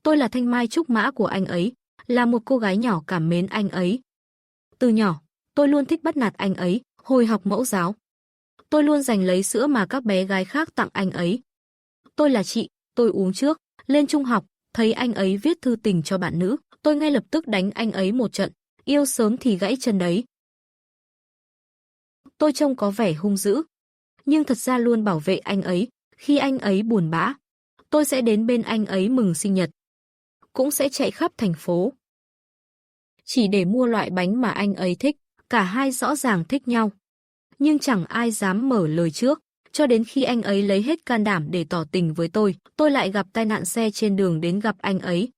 Tôi là thanh mai trúc mã của anh ấy, là một cô gái nhỏ cảm mến anh ấy. Từ nhỏ, tôi luôn thích bắt nạt anh ấy, hồi học mẫu giáo. Tôi luôn giành lấy sữa mà các bé gái khác tặng anh ấy. Tôi là chị, tôi uống trước, lên trung học, thấy anh ấy viết thư tình cho bạn nữ, tôi ngay lập tức đánh anh ấy một trận, yêu sớm thì gãy chân đấy. Tôi trông có vẻ hung dữ, nhưng thật ra luôn bảo vệ anh ấy, khi anh ấy buồn bã, tôi sẽ đến bên anh ấy mừng sinh nhật, cũng sẽ chạy khắp thành phố. Chỉ để mua loại bánh mà anh ấy thích, cả hai rõ ràng thích nhau. Nhưng chẳng ai dám mở lời trước, cho đến khi anh ấy lấy hết can đảm để tỏ tình với tôi lại gặp tai nạn xe trên đường đến gặp anh ấy.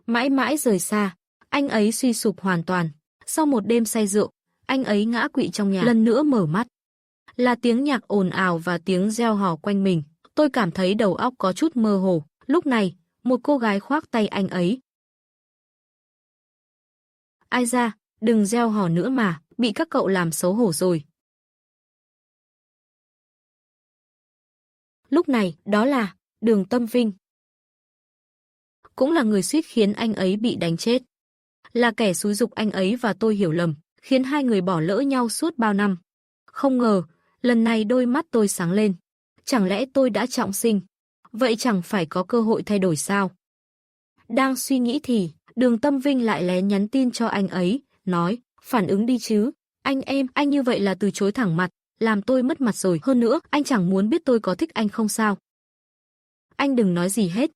Mãi mãi rời xa, anh ấy suy sụp hoàn toàn. Sau một đêm say rượu, anh ấy ngã quỵ trong nhà. Lần nữa mở mắt, là tiếng nhạc ồn ào và tiếng reo hò quanh mình. Tôi cảm thấy đầu óc có chút mơ hồ. Lúc này, một cô gái khoác tay anh ấy. Ai ra, đừng reo hò nữa mà, bị các cậu làm xấu hổ rồi. Lúc này, đó là Đường Tâm Vinh. Cũng là người suýt khiến anh ấy bị đánh chết. Là kẻ xúi giục anh ấy và tôi hiểu lầm, khiến hai người bỏ lỡ nhau suốt bao năm. Không ngờ, lần này đôi mắt tôi sáng lên. Chẳng lẽ tôi đã trọng sinh? Vậy chẳng phải có cơ hội thay đổi sao? Đang suy nghĩ thì, Đường Tâm Vinh lại lén nhắn tin cho anh ấy, nói, phản ứng đi chứ. Anh như vậy là từ chối thẳng mặt, làm tôi mất mặt rồi. Hơn nữa, anh chẳng muốn biết tôi có thích anh không sao. Anh đừng nói gì hết.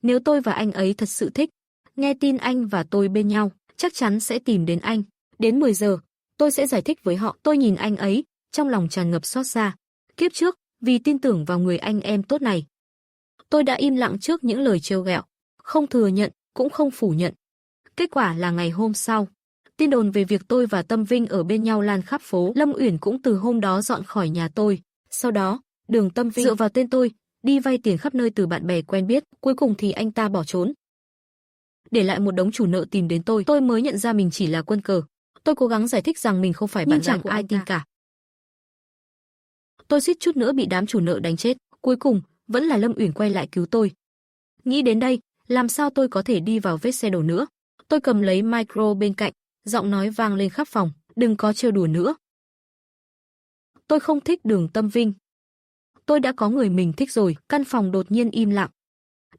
Nếu tôi và anh ấy thật sự thích, nghe tin anh và tôi bên nhau, chắc chắn sẽ tìm đến anh. Đến 10 giờ, tôi sẽ giải thích với họ. Tôi nhìn anh ấy, trong lòng tràn ngập xót xa. Kiếp trước, vì tin tưởng vào người anh em tốt này, tôi đã im lặng trước những lời trêu ghẹo, không thừa nhận, cũng không phủ nhận. Kết quả là ngày hôm sau, tin đồn về việc tôi và Tâm Vinh ở bên nhau lan khắp phố. Lâm Uyển cũng từ hôm đó dọn khỏi nhà tôi. Sau đó, Đường Tâm Vinh dựa vào tên tôi, đi vay tiền khắp nơi từ bạn bè quen biết. Cuối cùng thì anh ta bỏ trốn, để lại một đống chủ nợ tìm đến tôi. Tôi mới nhận ra mình chỉ là quân cờ. Tôi cố gắng giải thích rằng mình không phải bạn gái của ai tin cả. Tôi suýt chút nữa bị đám chủ nợ đánh chết. Cuối cùng, vẫn là Lâm Uyển quay lại cứu tôi. Nghĩ đến đây, làm sao tôi có thể đi vào vết xe đổ nữa. Tôi cầm lấy micro bên cạnh, giọng nói vang lên khắp phòng, đừng có trêu đùa nữa. Tôi không thích Đường Tâm Vinh. Tôi đã có người mình thích rồi. Căn phòng đột nhiên im lặng.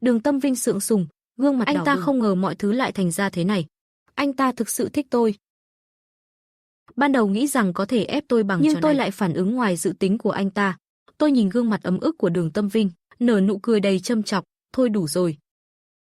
Đường Tâm Vinh sượng sùng, gương mặt đỏ bừng. Anh ta không ngờ mọi thứ lại thành ra thế này. Anh ta thực sự thích tôi. Ban đầu nghĩ rằng có thể ép tôi bằng trò này, nhưng tôi lại phản ứng ngoài dự tính của anh ta. Tôi nhìn gương mặt ấm ức của Đường Tâm Vinh, nở nụ cười đầy châm chọc, thôi đủ rồi.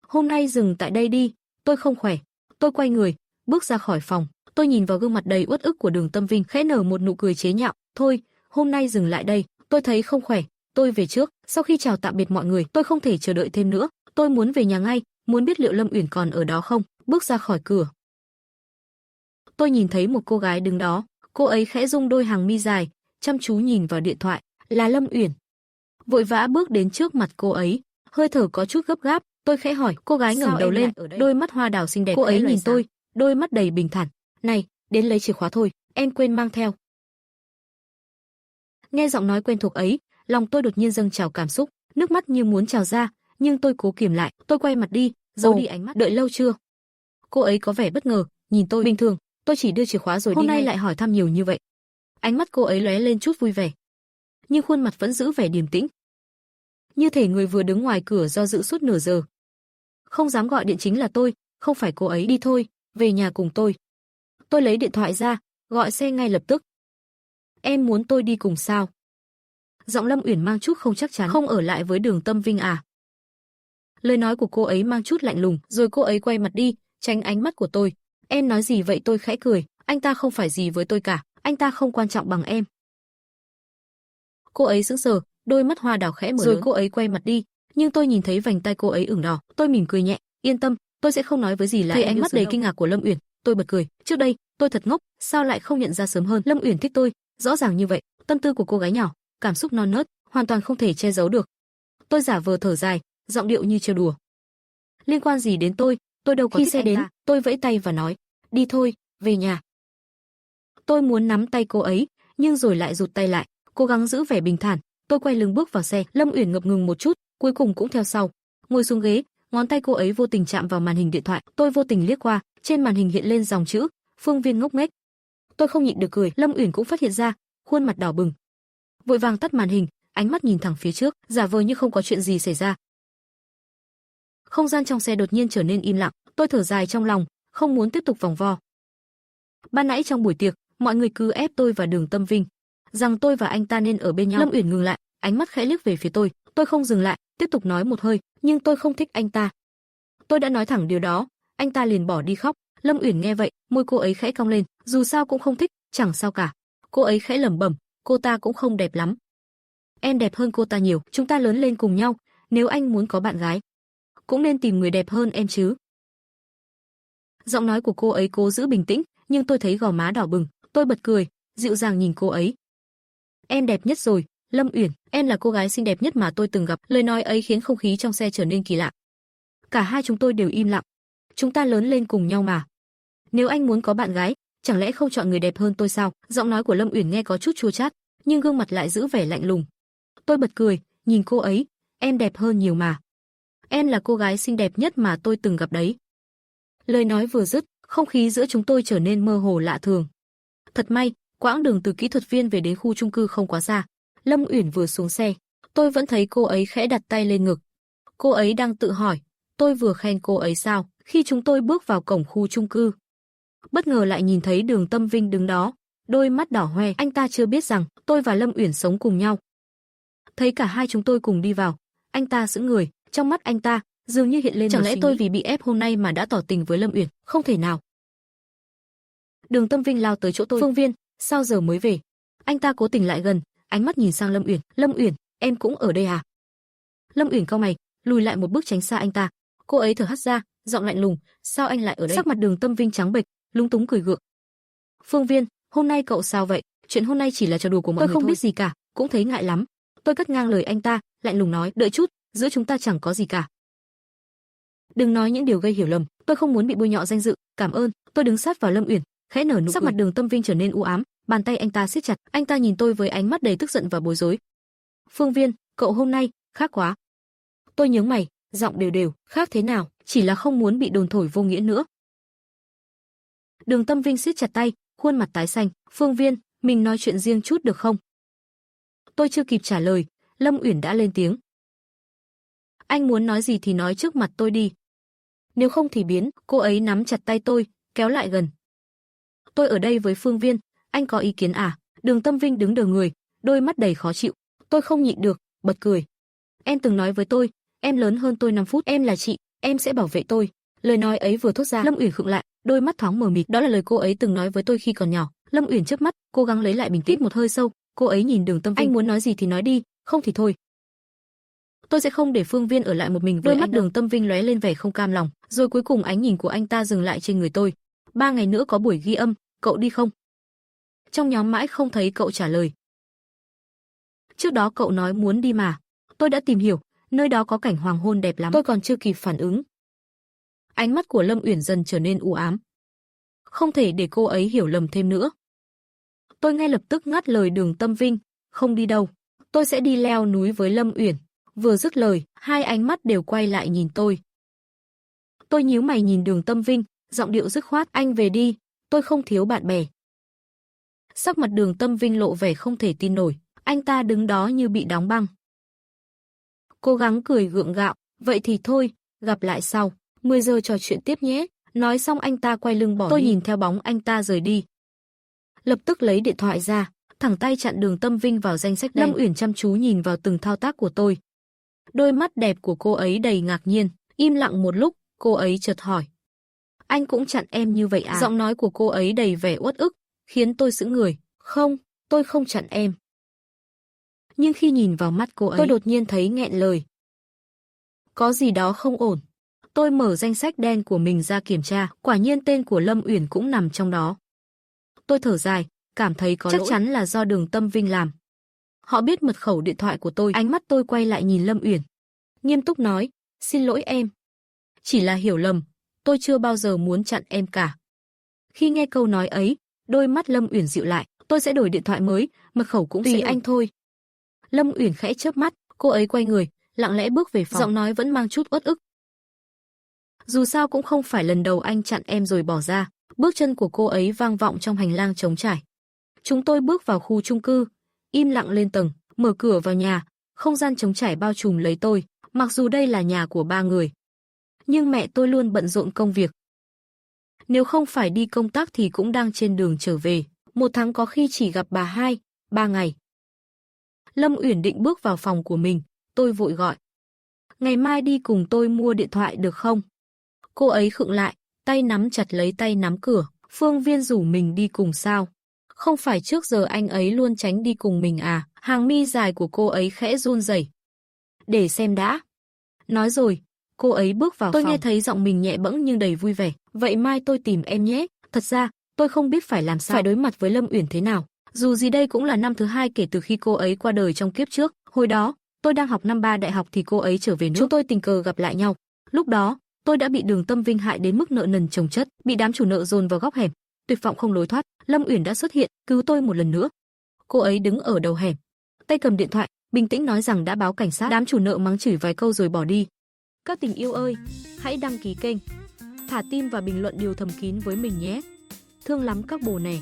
Hôm nay dừng tại đây đi, tôi không khỏe. Tôi quay người, bước ra khỏi phòng. Tôi nhìn vào gương mặt đầy uất ức của Đường Tâm Vinh, khẽ nở một nụ cười chế nhạo. Thôi, hôm nay dừng lại đây, tôi thấy không khỏe, tôi về trước. Sau khi chào tạm biệt mọi người, tôi không thể chờ đợi thêm nữa. Tôi muốn về nhà ngay, muốn biết liệu Lâm Uyển còn ở đó không. Bước ra khỏi cửa, tôi nhìn thấy một cô gái đứng đó. Cô ấy khẽ rung đôi hàng mi dài, chăm chú nhìn vào điện thoại. Là Lâm Uyển. Vội vã bước đến trước mặt cô ấy, hơi thở có chút gấp gáp. Tôi khẽ hỏi. Cô gái ngẩng đầu lên, đôi mắt hoa đào xinh đẹp. Cô ấy nhìn tôi, đôi mắt đầy bình thản. Này, đến lấy chìa khóa thôi, em quên mang theo. Nghe giọng nói quen thuộc ấy, lòng tôi đột nhiên dâng trào cảm xúc, nước mắt như muốn trào ra, nhưng tôi cố kiềm lại. Tôi quay mặt đi, giấu đi ánh mắt. Đợi lâu chưa? Cô ấy có vẻ bất ngờ, nhìn tôi. Bình thường, tôi chỉ đưa chìa khóa rồi đi. Hôm nay lại hỏi thăm nhiều như vậy. Ánh mắt cô ấy lóe lên chút vui vẻ, nhưng khuôn mặt vẫn giữ vẻ điềm tĩnh, như thể người vừa đứng ngoài cửa do dự suốt nửa giờ. Không dám gọi điện chính là tôi, không phải cô ấy. Đi thôi, về nhà cùng tôi. Tôi lấy điện thoại ra, gọi xe ngay lập tức. Em muốn tôi đi cùng sao? Giọng Lâm Uyển mang chút không chắc chắn. Không ở lại với Đường Tâm Vinh à? Lời nói của cô ấy mang chút lạnh lùng, rồi cô ấy quay mặt đi, tránh ánh mắt của tôi. Em nói gì vậy? Tôi khẽ cười. Anh ta không phải gì với tôi cả, anh ta không quan trọng bằng em. Cô ấy sững sờ, đôi mắt hoa đào khẽ mở rồi lớn. Cô ấy quay mặt đi, nhưng tôi nhìn thấy vành tay cô ấy ửng đỏ. Tôi mỉm cười nhẹ, yên tâm, tôi sẽ không nói với gì là em. Thấy ánh mắt đầy kinh ngạc của Lâm Uyển, tôi bật cười. Trước đây, tôi thật ngốc, sao lại không nhận ra sớm hơn? Lâm Uyển thích tôi, rõ ràng như vậy. Tâm tư của cô gái nhỏ, cảm xúc non nớt, hoàn toàn không thể che giấu được. Tôi giả vờ thở dài, giọng điệu như trêu đùa. Liên quan gì đến tôi đâu có thích anh ta. Khi xe đến, tôi vẫy tay và nói, đi thôi, về nhà. Tôi muốn nắm tay cô ấy, nhưng rồi lại rụt tay lại, cố gắng giữ vẻ bình thản. Tôi quay lưng bước vào xe. Lâm Uyển ngập ngừng một chút, cuối cùng cũng theo sau. Ngồi xuống ghế, ngón tay cô ấy vô tình chạm vào màn hình điện thoại, tôi vô tình liếc qua, trên màn hình hiện lên dòng chữ Phương Viên ngốc nghếch. Tôi không nhịn được cười, Lâm Uyển cũng phát hiện ra, khuôn mặt đỏ bừng. Vội vàng tắt màn hình, ánh mắt nhìn thẳng phía trước, giả vờ như không có chuyện gì xảy ra. Không gian trong xe đột nhiên trở nên im lặng, tôi thở dài trong lòng, không muốn tiếp tục vòng vo. Ban nãy trong buổi tiệc, mọi người cứ ép tôi và Đường Tâm Vinh rằng tôi và anh ta nên ở bên nhau. Lâm Uyển ngừng lại, ánh mắt khẽ liếc về phía tôi không dừng lại, tiếp tục nói một hơi, nhưng tôi không thích anh ta. Tôi đã nói thẳng điều đó, anh ta liền bỏ đi khóc. Lâm Uyển nghe vậy, môi cô ấy khẽ cong lên, dù sao cũng không thích, chẳng sao cả. Cô ấy khẽ lẩm bẩm, cô ta cũng không đẹp lắm. Em đẹp hơn cô ta nhiều, chúng ta lớn lên cùng nhau, nếu anh muốn có bạn gái, cũng nên tìm người đẹp hơn em chứ. Giọng nói của cô ấy cố giữ bình tĩnh, nhưng tôi thấy gò má đỏ bừng, tôi bật cười, dịu dàng nhìn cô ấy. Em đẹp nhất rồi, Lâm Uyển, em là cô gái xinh đẹp nhất mà tôi từng gặp. Lời nói ấy khiến không khí trong xe trở nên kỳ lạ. Cả hai chúng tôi đều im lặng. Chúng ta lớn lên cùng nhau mà. Nếu anh muốn có bạn gái, chẳng lẽ không chọn người đẹp hơn tôi sao? Giọng nói của Lâm Uyển nghe có chút chua chát, nhưng gương mặt lại giữ vẻ lạnh lùng. Tôi bật cười, nhìn cô ấy, em đẹp hơn nhiều mà. Em là cô gái xinh đẹp nhất mà tôi từng gặp đấy. Lời nói vừa dứt, không khí giữa chúng tôi trở nên mơ hồ lạ thường. Thật may, quãng đường từ kỹ thuật viên về đến khu chung cư không quá xa. Lâm Uyển vừa xuống xe, tôi vẫn thấy cô ấy khẽ đặt tay lên ngực. Cô ấy đang tự hỏi, tôi vừa khen cô ấy sao? Khi chúng tôi bước vào cổng khu chung cư, bất ngờ lại nhìn thấy Đường Tâm Vinh đứng đó, đôi mắt đỏ hoe. Anh ta chưa biết rằng tôi và Lâm Uyển sống cùng nhau. Thấy cả hai chúng tôi cùng đi vào, anh ta sững người, trong mắt anh ta dường như hiện lên chẳng lẽ tôi vì bị ép hôm nay mà đã tỏ tình với Lâm Uyển? Không thể nào. Đường Tâm Vinh lao tới chỗ tôi. Phương Viên, sao giờ mới về? Anh ta cố tình lại gần, ánh mắt nhìn sang Lâm Uyển. Lâm Uyển, em cũng ở đây à? Lâm Uyển cau mày, lùi lại một bước tránh xa anh ta. Cô ấy thở hắt ra, giọng lạnh lùng, sao anh lại ở đây? Sắc mặt Đường Tâm Vinh trắng bệch, lúng túng cười gượng. Phương Viên, hôm nay cậu sao vậy? Chuyện hôm nay chỉ là trò đùa của mọi người thôi. Tôi không biết gì cả, cũng thấy ngại lắm. Tôi cắt ngang lời anh ta, lạnh lùng nói, đợi chút, giữa chúng ta chẳng có gì cả. Đừng nói những điều gây hiểu lầm, tôi không muốn bị bôi nhọ danh dự, cảm ơn. Tôi đứng sát vào Lâm Uyển, khẽ nở nụ cười. Sắc mặt Đường Tâm Vinh trở nên u ám, bàn tay anh ta siết chặt, anh ta nhìn tôi với ánh mắt đầy tức giận và bối rối. Phương Viên, cậu hôm nay khác quá. Tôi nhướng mày, giọng đều đều, khác thế nào? Chỉ là không muốn bị đồn thổi vô nghĩa nữa. Đường Tâm Vinh siết chặt tay, khuôn mặt tái xanh. Phương Viên, mình nói chuyện riêng chút được không? Tôi chưa kịp trả lời, Lâm Uyển đã lên tiếng. Anh muốn nói gì thì nói trước mặt tôi đi. Nếu không thì biến. Cô ấy nắm chặt tay tôi, kéo lại gần. Tôi ở đây với Phương Viên, anh có ý kiến à? Đường Tâm Vinh đứng đờ người, đôi mắt đầy khó chịu. Tôi không nhịn được, bật cười. Em từng nói với tôi, em lớn hơn tôi 5 phút, em là chị, em sẽ bảo vệ tôi. Lời nói ấy vừa thốt ra, Lâm Uyển khựng lại, đôi mắt thoáng mờ mịt. Đó là lời cô ấy từng nói với tôi khi còn nhỏ. Lâm Uyển chớp mắt, cố gắng lấy lại bình tĩnh. Một hơi sâu, cô ấy nhìn Đường Tâm Vinh. Anh muốn nói gì thì nói đi, không thì thôi. Tôi sẽ không để Phương Viên ở lại một mình với anh. Đôi mắt Đường Tâm Vinh lóe lên vẻ không cam lòng, rồi cuối cùng ánh nhìn của anh ta dừng lại trên người tôi. 3 ngày nữa có buổi ghi âm, cậu đi không? Trong nhóm mãi không thấy cậu trả lời. Trước đó cậu nói muốn đi mà. Tôi đã tìm hiểu, nơi đó có cảnh hoàng hôn đẹp lắm. Tôi còn chưa kịp phản ứng. Ánh mắt của Lâm Uyển dần trở nên u ám. Không thể để cô ấy hiểu lầm thêm nữa. Tôi ngay lập tức ngắt lời Đường Tâm Vinh, không đi đâu. Tôi sẽ đi leo núi với Lâm Uyển. Vừa dứt lời, hai ánh mắt đều quay lại nhìn tôi. Tôi nhíu mày nhìn Đường Tâm Vinh, giọng điệu dứt khoát, anh về đi, tôi không thiếu bạn bè. Sắc mặt Đường Tâm Vinh lộ vẻ không thể tin nổi, anh ta đứng đó như bị đóng băng. Cố gắng cười gượng gạo, vậy thì thôi, gặp lại sau, 10 giờ trò chuyện tiếp nhé. Nói xong anh ta quay lưng bỏ đi. Tôi nhìn theo bóng anh ta rời đi. Lập tức lấy điện thoại ra, thẳng tay chặn Đường Tâm Vinh vào danh sách đen. Lâm Uyển chăm chú nhìn vào từng thao tác của tôi. Đôi mắt đẹp của cô ấy đầy ngạc nhiên, im lặng một lúc, cô ấy chợt hỏi. Anh cũng chặn em như vậy à? Giọng nói của cô ấy đầy vẻ uất ức, khiến tôi sững người. Không, tôi không chặn em. Nhưng khi nhìn vào mắt cô ấy, tôi đột nhiên thấy nghẹn lời. Có gì đó không ổn. Tôi mở danh sách đen của mình ra kiểm tra, quả nhiên tên của Lâm Uyển cũng nằm trong đó. Tôi thở dài, cảm thấy có lỗi. Chắc chắn là do Đường Tâm Vinh làm. Họ biết mật khẩu điện thoại của tôi. Ánh mắt tôi quay lại nhìn Lâm Uyển, nghiêm túc nói, xin lỗi em. Chỉ là hiểu lầm, tôi chưa bao giờ muốn chặn em cả. Khi nghe câu nói ấy, đôi mắt Lâm Uyển dịu lại, tôi sẽ đổi điện thoại mới, mật khẩu cũng tùy anh thôi. Lâm Uyển khẽ chớp mắt, cô ấy quay người, lặng lẽ bước về phòng, giọng nói vẫn mang chút uất ức. Dù sao cũng không phải lần đầu anh chặn em rồi bỏ ra. Bước chân của cô ấy vang vọng trong hành lang trống trải. Chúng tôi bước vào khu chung cư, im lặng lên tầng, mở cửa vào nhà, không gian trống trải bao trùm lấy tôi, mặc dù đây là nhà của 3 người. Nhưng mẹ tôi luôn bận rộn công việc. Nếu không phải đi công tác thì cũng đang trên đường trở về, 1 tháng có khi chỉ gặp bà 2-3 ngày. Lâm Uyển định bước vào phòng của mình, tôi vội gọi. Ngày mai đi cùng tôi mua điện thoại được không? Cô ấy khựng lại, tay nắm chặt lấy tay nắm cửa. Phương Viên rủ mình đi cùng sao? Không phải trước giờ anh ấy luôn tránh đi cùng mình à? Hàng mi dài của cô ấy khẽ run rẩy. Để xem đã. Nói rồi, cô ấy bước vào phòng. Tôi nghe thấy giọng mình nhẹ bẫng nhưng đầy vui vẻ. Vậy mai tôi tìm em nhé. Thật ra, tôi không biết phải làm sao, phải đối mặt với Lâm Uyển thế nào. Dù gì đây cũng là năm thứ 2 kể từ khi cô ấy qua đời trong kiếp trước. Hồi đó, tôi đang học năm 3 đại học thì cô ấy trở về nước. Chúng tôi tình cờ gặp lại nhau. Lúc đó, tôi đã bị Đường Tâm Vinh hại đến mức nợ nần chồng chất, bị đám chủ nợ dồn vào góc hẻm, tuyệt vọng không lối thoát. Lâm Uyển đã xuất hiện, cứu tôi một lần nữa. Cô ấy đứng ở đầu hẻm, tay cầm điện thoại, bình tĩnh nói rằng đã báo cảnh sát. Đám chủ nợ mắng chửi vài câu rồi bỏ đi. Các tình yêu ơi, hãy đăng ký kênh, thả tim và bình luận điều thầm kín với mình nhé. Thương lắm các bồ nè.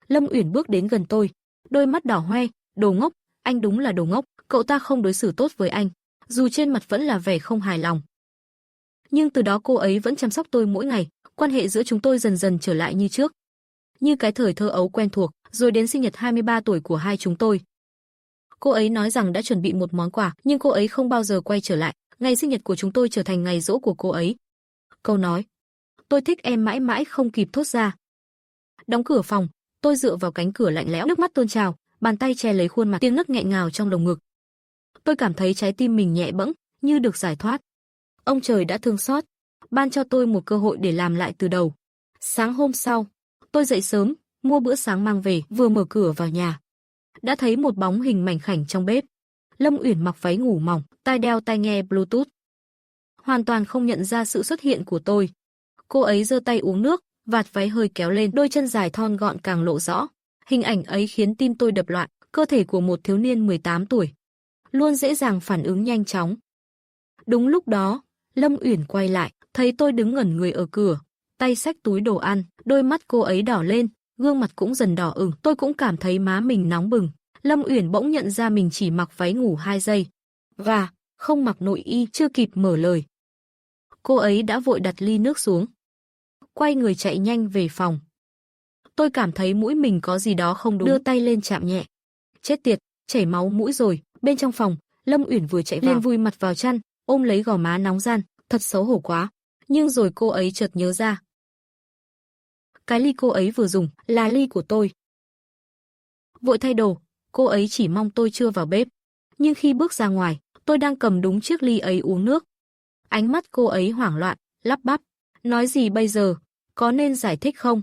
Lâm Uyển bước đến gần tôi, đôi mắt đỏ hoe. Đồ ngốc, anh đúng là đồ ngốc. Cậu ta không đối xử tốt với anh, dù trên mặt vẫn là vẻ không hài lòng. Nhưng từ đó cô ấy vẫn chăm sóc tôi mỗi ngày, quan hệ giữa chúng tôi dần dần trở lại như trước. Như cái thời thơ ấu quen thuộc, rồi đến sinh nhật 23 tuổi của hai chúng tôi. Cô ấy nói rằng đã chuẩn bị một món quà, nhưng cô ấy không bao giờ quay trở lại. Ngày sinh nhật của chúng tôi trở thành ngày giỗ của cô ấy. Câu nói, tôi thích em mãi mãi không kịp thốt ra. Đóng cửa phòng, tôi dựa vào cánh cửa lạnh lẽo, nước mắt tuôn trào, bàn tay che lấy khuôn mặt, tiếng nấc nghẹn ngào trong lồng ngực. Tôi cảm thấy trái tim mình nhẹ bẫng, như được giải thoát. Ông trời đã thương xót, ban cho tôi một cơ hội để làm lại từ đầu. Sáng hôm sau, tôi dậy sớm, mua bữa sáng mang về, vừa mở cửa vào nhà, đã thấy một bóng hình mảnh khảnh trong bếp. Lâm Uyển mặc váy ngủ mỏng, tai đeo tai nghe Bluetooth, hoàn toàn không nhận ra sự xuất hiện của tôi. Cô ấy giơ tay uống nước, vạt váy hơi kéo lên, đôi chân dài thon gọn càng lộ rõ. Hình ảnh ấy khiến tim tôi đập loạn, cơ thể của một thiếu niên 18 tuổi, luôn dễ dàng phản ứng nhanh chóng. Đúng lúc đó, Lâm Uyển quay lại, thấy tôi đứng ngẩn người ở cửa, tay xách túi đồ ăn, đôi mắt cô ấy đỏ lên, gương mặt cũng dần đỏ ửng. Tôi cũng cảm thấy má mình nóng bừng. Lâm Uyển bỗng nhận ra mình chỉ mặc váy ngủ 2 giây và không mặc nội y, chưa kịp mở lời. Cô ấy đã vội đặt ly nước xuống, quay người chạy nhanh về phòng. Tôi cảm thấy mũi mình có gì đó không đúng, đưa tay lên chạm nhẹ. Chết tiệt, chảy máu mũi rồi. Bên trong phòng, Lâm Uyển vừa chạy vào, liền vùi mặt vào chăn, ôm lấy gò má nóng ran, thật xấu hổ quá. Nhưng rồi cô ấy chợt nhớ ra, cái ly cô ấy vừa dùng là ly của tôi. Vội thay đồ, cô ấy chỉ mong tôi chưa vào bếp. Nhưng khi bước ra ngoài, tôi đang cầm đúng chiếc ly ấy uống nước. Ánh mắt cô ấy hoảng loạn, lắp bắp, nói gì bây giờ, có nên giải thích không?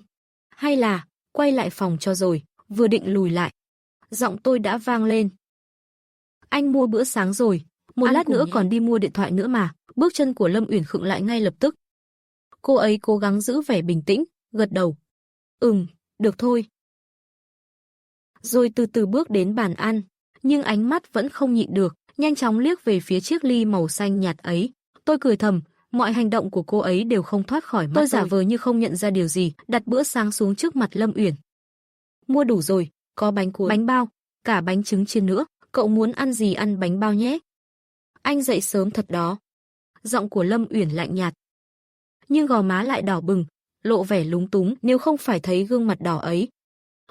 Hay là quay lại phòng cho rồi? Vừa định lùi lại, giọng tôi đã vang lên. Anh mua bữa sáng rồi, một lát nữa còn đi mua điện thoại nữa mà. Bước chân của Lâm Uyển khựng lại ngay lập tức. Cô ấy cố gắng giữ vẻ bình tĩnh, gật đầu. Được thôi. Rồi từ từ bước đến bàn ăn, nhưng ánh mắt vẫn không nhịn được, nhanh chóng liếc về phía chiếc ly màu xanh nhạt ấy. Tôi cười thầm, mọi hành động của cô ấy đều không thoát khỏi mắt tôi. Giả vờ như không nhận ra điều gì, đặt bữa sáng xuống trước mặt Lâm Uyển. Mua đủ rồi, có bánh cuốn, bánh bao, cả bánh trứng chiên nữa, cậu muốn ăn gì ăn bánh bao nhé. Anh dậy sớm thật đó. Giọng của Lâm Uyển lạnh nhạt, nhưng gò má lại đỏ bừng, lộ vẻ lúng túng. Nếu không phải thấy gương mặt đỏ ấy,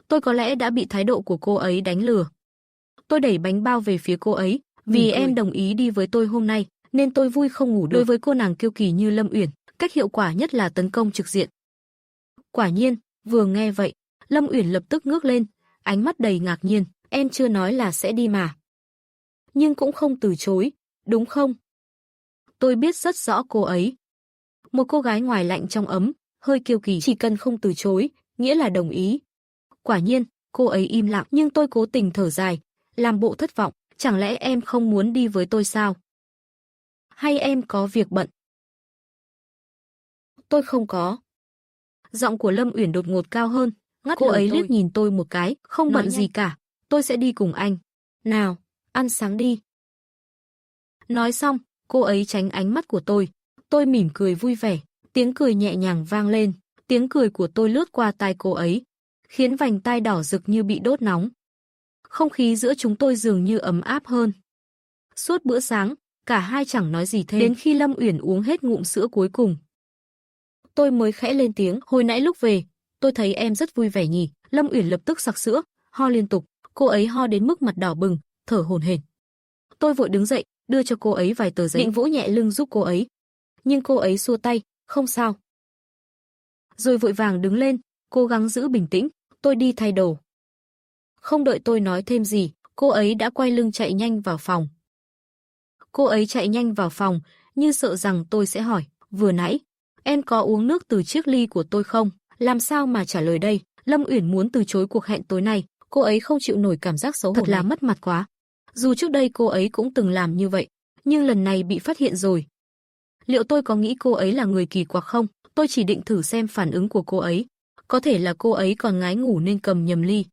tôi có lẽ đã bị thái độ của cô ấy đánh lừa. Tôi đẩy bánh bao về phía cô ấy, vì em đồng ý đi với tôi hôm nay, nên tôi vui không ngủ được. Đối với cô nàng kiêu kỳ như Lâm Uyển, cách hiệu quả nhất là tấn công trực diện. Quả nhiên, vừa nghe vậy, Lâm Uyển lập tức ngước lên, ánh mắt đầy ngạc nhiên. Em chưa nói là sẽ đi mà. Nhưng cũng không từ chối, đúng không? Tôi biết rất rõ cô ấy. Một cô gái ngoài lạnh trong ấm, hơi kiêu kỳ, chỉ cần không từ chối, nghĩa là đồng ý. Quả nhiên, cô ấy im lặng, nhưng tôi cố tình thở dài, làm bộ thất vọng. Chẳng lẽ em không muốn đi với tôi sao? Hay em có việc bận? Tôi không có. Giọng của Lâm Uyển đột ngột cao hơn, ngắt cô ấy liếc nhìn tôi một cái, không bận gì cả, tôi sẽ đi cùng anh. Nào, ăn sáng đi. Nói xong, cô ấy tránh ánh mắt của tôi. Tôi mỉm cười vui vẻ, tiếng cười nhẹ nhàng vang lên, tiếng cười của tôi lướt qua tai cô ấy, khiến vành tai đỏ rực như bị đốt nóng. Không khí giữa chúng tôi dường như ấm áp hơn. Suốt bữa sáng, cả hai chẳng nói gì thêm, đến khi Lâm Uyển uống hết ngụm sữa cuối cùng. Tôi mới khẽ lên tiếng, hồi nãy lúc về, tôi thấy em rất vui vẻ nhỉ. Lâm Uyển lập tức sặc sữa, ho liên tục, cô ấy ho đến mức mặt đỏ bừng, thở hổn hển. Tôi vội đứng dậy, đưa cho cô ấy vài tờ giấy, định vỗ nhẹ lưng giúp cô ấy. Nhưng cô ấy xua tay, không sao. Rồi vội vàng đứng lên, cố gắng giữ bình tĩnh, tôi đi thay đồ. Không đợi tôi nói thêm gì, cô ấy đã quay lưng chạy nhanh vào phòng. Cô ấy chạy nhanh vào phòng, như sợ rằng tôi sẽ hỏi, vừa nãy, em có uống nước từ chiếc ly của tôi không? Làm sao mà trả lời đây? Lâm Uyển muốn từ chối cuộc hẹn tối nay, cô ấy không chịu nổi cảm giác xấu hổ. Thật là mất mặt quá. Dù trước đây cô ấy cũng từng làm như vậy, nhưng lần này bị phát hiện rồi. Liệu tôi có nghĩ cô ấy là người kỳ quặc không? Tôi chỉ định thử xem phản ứng của cô ấy. Có thể là cô ấy còn ngái ngủ nên cầm nhầm ly.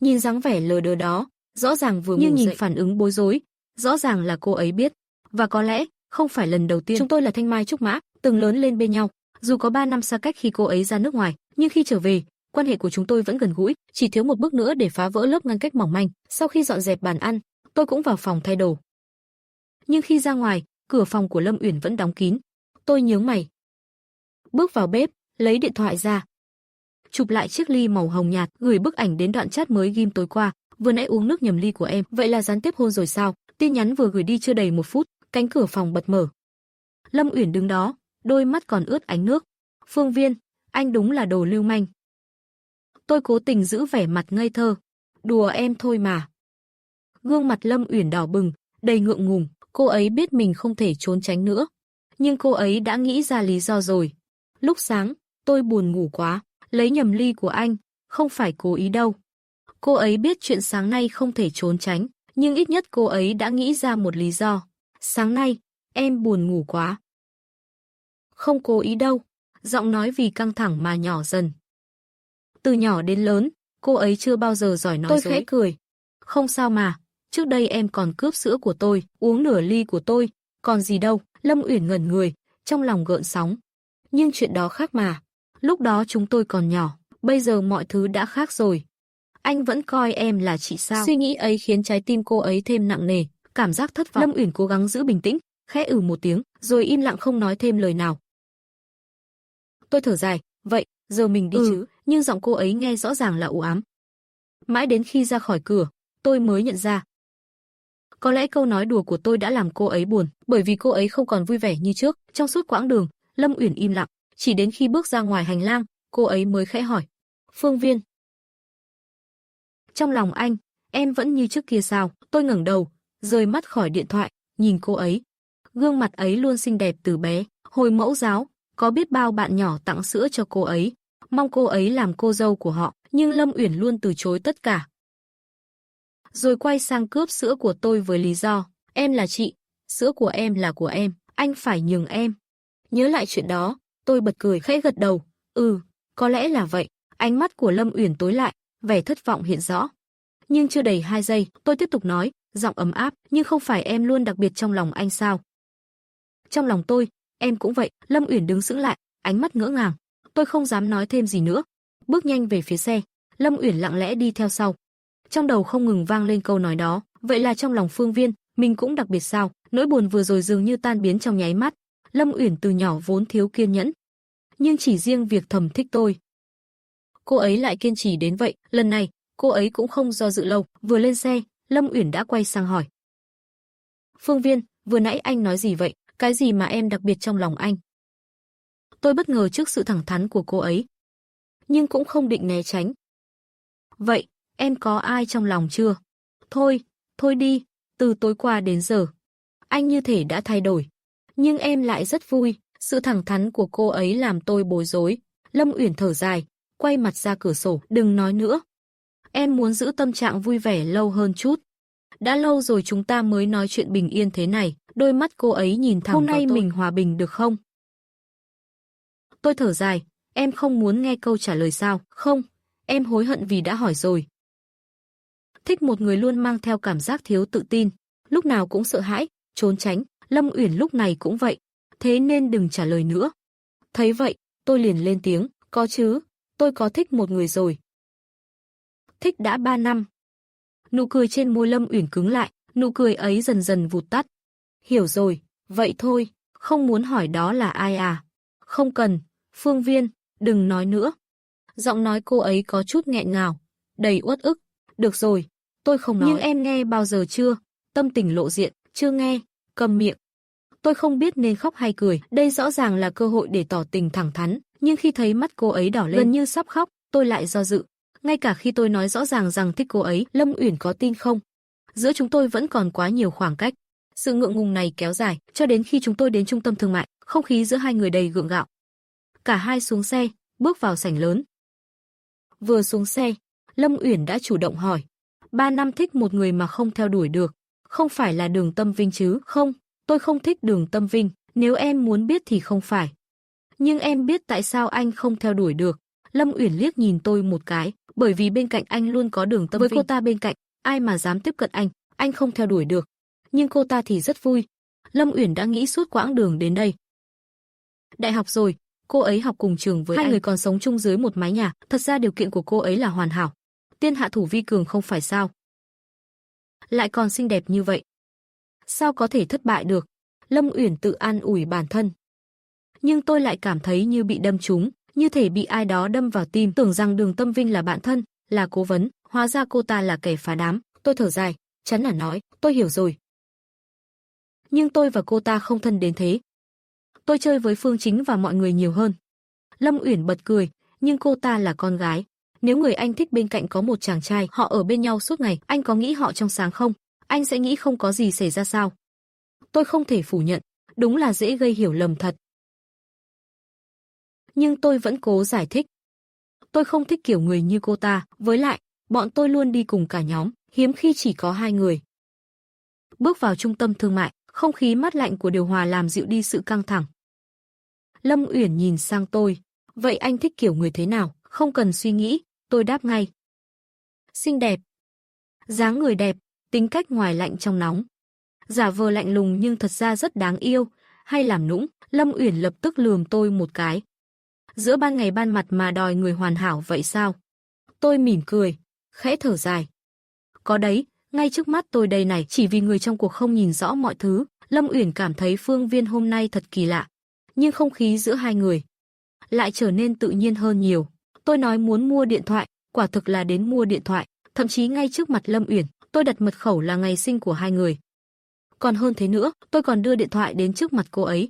Nhìn dáng vẻ lờ đờ đó, rõ ràng vừa ngủ dậy. Nhưng nhìn phản ứng bối rối, rõ ràng là cô ấy biết. Và có lẽ, không phải lần đầu tiên. Chúng tôi là thanh mai trúc mã, từng lớn lên bên nhau. Dù có 3 năm xa cách khi cô ấy ra nước ngoài, nhưng khi trở về, quan hệ của chúng tôi vẫn gần gũi, chỉ thiếu một bước nữa để phá vỡ lớp ngăn cách mỏng manh. Sau khi dọn dẹp bàn ăn, tôi cũng vào phòng thay đồ. Nhưng khi ra ngoài, cửa phòng của Lâm Uyển vẫn đóng kín. Tôi nhướng mày. Bước vào bếp, lấy điện thoại ra. Chụp lại chiếc ly màu hồng nhạt, gửi bức ảnh đến đoạn chat mới ghim tối qua. Vừa nãy uống nước nhầm ly của em, vậy là gián tiếp hôn rồi sao? Tin nhắn vừa gửi đi chưa đầy 1 phút, cánh cửa phòng bật mở. Lâm Uyển đứng đó, đôi mắt còn ướt ánh nước. Phương Viên, anh đúng là đồ lưu manh. Tôi cố tình giữ vẻ mặt ngây thơ. Đùa em thôi mà. Gương mặt Lâm Uyển đỏ bừng, đầy ngượng ngùng. Cô ấy biết mình không thể trốn tránh nữa. Nhưng cô ấy đã nghĩ ra lý do rồi. Lúc sáng, tôi buồn ngủ quá, lấy nhầm ly của anh, không phải cố ý đâu. Cô ấy biết chuyện sáng nay không thể trốn tránh, nhưng ít nhất cô ấy đã nghĩ ra một lý do. Sáng nay, em buồn ngủ quá. Không cố ý đâu, giọng nói vì căng thẳng mà nhỏ dần. Từ nhỏ đến lớn, cô ấy chưa bao giờ giỏi nói dối. Tôi khẽ cười. Không sao mà, trước đây em còn cướp sữa của tôi, uống nửa ly của tôi, còn gì đâu. Lâm Uyển ngẩn người, trong lòng gợn sóng. Nhưng chuyện đó khác mà. Lúc đó chúng tôi còn nhỏ, bây giờ mọi thứ đã khác rồi. Anh vẫn coi em là chị sao? Suy nghĩ ấy khiến trái tim cô ấy thêm nặng nề, cảm giác thất vọng. Lâm Uyển cố gắng giữ bình tĩnh, khẽ một tiếng, rồi im lặng không nói thêm lời nào. Tôi thở dài, vậy, giờ mình đi chứ? Nhưng giọng cô ấy nghe rõ ràng là u ám. Mãi đến khi ra khỏi cửa, tôi mới nhận ra. Có lẽ câu nói đùa của tôi đã làm cô ấy buồn, bởi vì cô ấy không còn vui vẻ như trước. Trong suốt quãng đường, Lâm Uyển im lặng, chỉ đến khi bước ra ngoài hành lang, cô ấy mới khẽ hỏi. Phương Viên. Trong lòng anh, em vẫn như trước kia sao? Tôi ngẩng đầu, rời mắt khỏi điện thoại, nhìn cô ấy. Gương mặt ấy luôn xinh đẹp từ bé, hồi mẫu giáo, có biết bao bạn nhỏ tặng sữa cho cô ấy, mong cô ấy làm cô dâu của họ, nhưng Lâm Uyển luôn từ chối tất cả. Rồi quay sang cướp sữa của tôi với lý do, em là chị, sữa của em là của em, anh phải nhường em. Nhớ lại chuyện đó, tôi bật cười khẽ gật đầu, có lẽ là vậy. Ánh mắt của Lâm Uyển tối lại, vẻ thất vọng hiện rõ. Nhưng chưa đầy 2 giây, tôi tiếp tục nói, giọng ấm áp, nhưng không phải em luôn đặc biệt trong lòng anh sao? Trong lòng tôi, em cũng vậy. Lâm Uyển đứng sững lại, ánh mắt ngỡ ngàng. Tôi không dám nói thêm gì nữa, bước nhanh về phía xe. Lâm Uyển lặng lẽ đi theo sau. Trong đầu không ngừng vang lên câu nói đó, vậy là trong lòng Phương Viên, mình cũng đặc biệt sao? Nỗi buồn vừa rồi dường như tan biến trong nháy mắt. Lâm Uyển từ nhỏ vốn thiếu kiên nhẫn, nhưng chỉ riêng việc thầm thích tôi, cô ấy lại kiên trì đến vậy. Lần này, cô ấy cũng không do dự lâu, vừa lên xe, Lâm Uyển đã quay sang hỏi. Phương Viên, vừa nãy anh nói gì vậy? Cái gì mà em đặc biệt trong lòng anh? Tôi bất ngờ trước sự thẳng thắn của cô ấy, nhưng cũng không định né tránh. Vậy, em có ai trong lòng chưa? Thôi đi, từ tối qua đến giờ, anh như thể đã thay đổi. Nhưng em lại rất vui, sự thẳng thắn của cô ấy làm tôi bối rối. Lâm Uyển thở dài, quay mặt ra cửa sổ, đừng nói nữa. Em muốn giữ tâm trạng vui vẻ lâu hơn chút. Đã lâu rồi chúng ta mới nói chuyện bình yên thế này. Đôi mắt cô ấy nhìn thẳng vào tôi. Hôm nay mình hòa bình được không? Tôi thở dài, em không muốn nghe câu trả lời sao? Không, em hối hận vì đã hỏi rồi. Thích một người luôn mang theo cảm giác thiếu tự tin, lúc nào cũng sợ hãi, trốn tránh. Lâm Uyển lúc này cũng vậy. thế nên đừng trả lời nữa. Thấy vậy, tôi liền lên tiếng, có chứ, tôi có thích một người rồi. Thích đã 3 năm. Nụ cười trên môi Lâm Uyển cứng lại, nụ cười ấy dần dần vụt tắt. Hiểu rồi, vậy thôi, không muốn hỏi đó là ai à? Không cần, Phương Viên, đừng nói nữa. Giọng nói cô ấy có chút nghẹn ngào, đầy uất ức. Được rồi, tôi không nói. Nhưng em nghe bao giờ chưa? Tâm tình lộ diện, chưa nghe, cầm miệng. Tôi không biết nên khóc hay cười, đây rõ ràng là cơ hội để tỏ tình thẳng thắn, nhưng khi thấy mắt cô ấy đỏ lên, gần như sắp khóc, tôi lại do dự. Ngay cả khi tôi nói rõ ràng rằng thích cô ấy, Lâm Uyển có tin không? Giữa chúng tôi vẫn còn quá nhiều khoảng cách. Sự ngượng ngùng này kéo dài, cho đến khi chúng tôi đến trung tâm thương mại, không khí giữa hai người đầy gượng gạo. Cả hai xuống xe, bước vào sảnh lớn. Vừa xuống xe, Lâm Uyển đã chủ động hỏi. 3 năm thích một người mà không theo đuổi được, không phải là Đường Tâm Vinh chứ? Không, tôi không thích Đường Tâm Vinh, nếu em muốn biết thì không phải. Nhưng em biết tại sao anh không theo đuổi được. Lâm Uyển liếc nhìn tôi một cái, bởi vì bên cạnh anh luôn có Đường Tâm Vinh. Với cô ta bên cạnh, ai mà dám tiếp cận anh không theo đuổi được. Nhưng cô ta thì rất vui. Lâm Uyển đã nghĩ suốt quãng đường đến đây. Đại học rồi, cô ấy học cùng trường với anh. Hai người còn sống chung dưới một mái nhà, thật ra điều kiện của cô ấy là hoàn hảo. Tiên hạ thủ vi cường không phải sao? Lại còn xinh đẹp như vậy. Sao có thể thất bại được? Lâm Uyển tự an ủi bản thân. Nhưng tôi lại cảm thấy như bị đâm trúng, như thể bị ai đó đâm vào tim, tưởng rằng Đường Tâm Vinh là bạn thân, là cố vấn, hóa ra cô ta là kẻ phá đám. Tôi thở dài, chán nản nói, tôi hiểu rồi. Nhưng tôi và cô ta không thân đến thế. Tôi chơi với Phương Chính và mọi người nhiều hơn. Lâm Uyển bật cười, nhưng cô ta là con gái. Nếu người anh thích bên cạnh có một chàng trai, họ ở bên nhau suốt ngày, anh có nghĩ họ trong sáng không? Anh sẽ nghĩ không có gì xảy ra sao? Tôi không thể phủ nhận, đúng là dễ gây hiểu lầm thật. Nhưng tôi vẫn cố giải thích. Tôi không thích kiểu người như cô ta, với lại, bọn tôi luôn đi cùng cả nhóm, hiếm khi chỉ có 2 người. Bước vào trung tâm thương mại, không khí mát lạnh của điều hòa làm dịu đi sự căng thẳng. Lâm Uyển nhìn sang tôi, vậy anh thích kiểu người thế nào? Không cần suy nghĩ, tôi đáp ngay. Xinh đẹp, dáng người đẹp, tính cách ngoài lạnh trong nóng. Giả vờ lạnh lùng nhưng thật ra rất đáng yêu, hay làm nũng. Lâm Uyển lập tức lườm tôi một cái. Giữa ban ngày ban mặt mà đòi người hoàn hảo vậy sao? Tôi mỉm cười, khẽ thở dài. Có đấy, ngay trước mắt tôi đây này, chỉ vì người trong cuộc không nhìn rõ mọi thứ. Lâm Uyển cảm thấy Phương Viên hôm nay thật kỳ lạ. Nhưng không khí giữa hai người lại trở nên tự nhiên hơn nhiều. Tôi nói muốn mua điện thoại, quả thực là đến mua điện thoại. Thậm chí ngay trước mặt Lâm Uyển, tôi đặt mật khẩu là ngày sinh của hai người. Còn hơn thế nữa, tôi còn đưa điện thoại đến trước mặt cô ấy.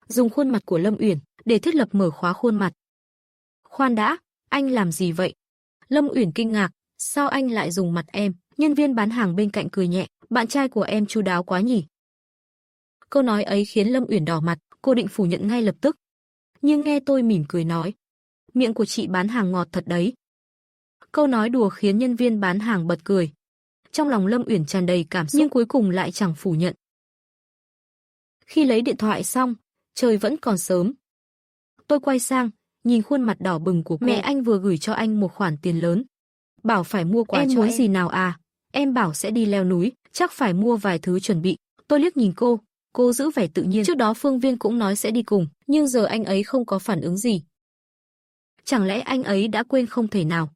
Dùng khuôn mặt của Lâm Uyển để thiết lập mở khóa khuôn mặt. Khoan đã, anh làm gì vậy? Lâm Uyển kinh ngạc, sao anh lại dùng mặt em? Nhân viên bán hàng bên cạnh cười nhẹ, bạn trai của em chu đáo quá nhỉ? Câu nói ấy khiến Lâm Uyển đỏ mặt, cô định phủ nhận ngay lập tức. Nhưng nghe tôi mỉm cười nói, miệng của chị bán hàng ngọt thật đấy. Câu nói đùa khiến nhân viên bán hàng bật cười. Trong lòng Lâm Uyển tràn đầy cảm xúc nhưng cuối cùng lại chẳng phủ nhận. Khi lấy điện thoại xong, trời vẫn còn sớm. Tôi quay sang, nhìn khuôn mặt đỏ bừng của cô. Mẹ anh vừa gửi cho anh một khoản tiền lớn. Bảo phải mua quà cho em. Em muốn gì nào à? Em bảo sẽ đi leo núi, chắc phải mua vài thứ chuẩn bị. Tôi liếc nhìn cô giữ vẻ tự nhiên. Trước đó Phương Viên cũng nói sẽ đi cùng, nhưng giờ anh ấy không có phản ứng gì. Chẳng lẽ anh ấy đã quên không thể nào?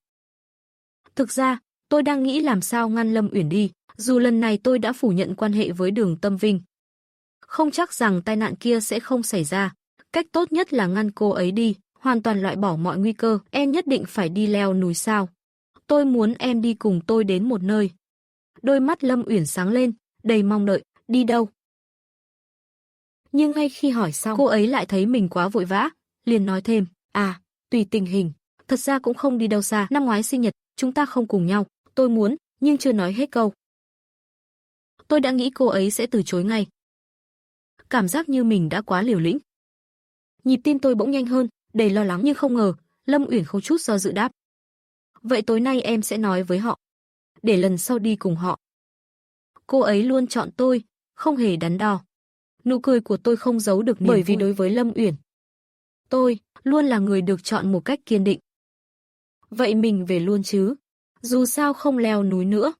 Thực ra, tôi đang nghĩ làm sao ngăn Lâm Uyển đi, dù lần này tôi đã phủ nhận quan hệ với Đường Tâm Vinh. Không chắc rằng tai nạn kia sẽ không xảy ra. Cách tốt nhất là ngăn cô ấy đi, hoàn toàn loại bỏ mọi nguy cơ. Em nhất định phải đi leo núi sao? Tôi muốn em đi cùng tôi đến một nơi. Đôi mắt Lâm Uyển sáng lên, đầy mong đợi. Đi đâu? Nhưng ngay khi hỏi xong, cô ấy lại thấy mình quá vội vã, liền nói thêm, à, tùy tình hình, thật ra cũng không đi đâu xa, năm ngoái sinh nhật, chúng ta không cùng nhau, tôi muốn, nhưng chưa nói hết câu. Tôi đã nghĩ cô ấy sẽ từ chối ngay. Cảm giác như mình đã quá liều lĩnh. Nhịp tim tôi bỗng nhanh hơn, đầy lo lắng nhưng không ngờ, Lâm Uyển không chút do dự đáp. Vậy tối nay em sẽ nói với họ, để lần sau đi cùng họ. Cô ấy luôn chọn tôi, không hề đắn đo. Nụ cười của tôi không giấu được niềm vui, bởi vì đối với Lâm Uyển, tôi luôn là người được chọn một cách kiên định. Vậy mình về luôn chứ? Dù sao không leo núi nữa,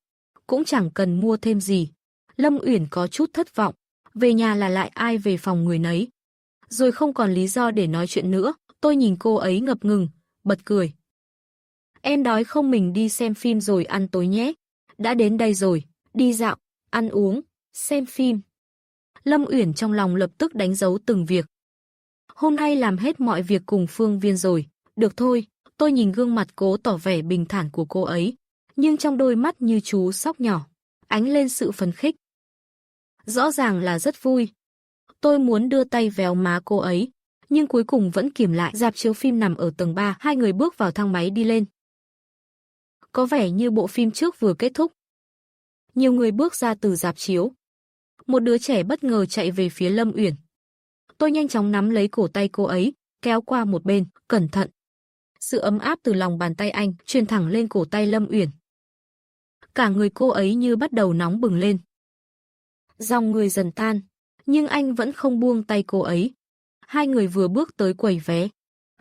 cũng chẳng cần mua thêm gì. Lâm Uyển có chút thất vọng. Về nhà là lại ai về phòng người nấy. Rồi không còn lý do để nói chuyện nữa, tôi nhìn cô ấy ngập ngừng, bật cười. Em đói không, mình đi xem phim rồi ăn tối nhé. Đã đến đây rồi, đi dạo, ăn uống, xem phim. Lâm Uyển trong lòng lập tức đánh dấu từng việc. Hôm nay làm hết mọi việc cùng Phương Viên rồi, được thôi, tôi nhìn gương mặt cố tỏ vẻ bình thản của cô ấy, nhưng trong đôi mắt như chú sóc nhỏ, ánh lên sự phấn khích. Rõ ràng là rất vui. Tôi muốn đưa tay véo má cô ấy, nhưng cuối cùng vẫn kiềm lại. Rạp chiếu phim nằm ở tầng 3, hai người bước vào thang máy đi lên. Có vẻ như bộ phim trước vừa kết thúc. Nhiều người bước ra từ rạp chiếu. Một đứa trẻ bất ngờ chạy về phía Lâm Uyển. Tôi nhanh chóng nắm lấy cổ tay cô ấy, kéo qua một bên, cẩn thận. Sự ấm áp từ lòng bàn tay anh truyền thẳng lên cổ tay Lâm Uyển. Cả người cô ấy như bắt đầu nóng bừng lên. Dòng người dần tan, nhưng anh vẫn không buông tay cô ấy. Hai người vừa bước tới quầy vé,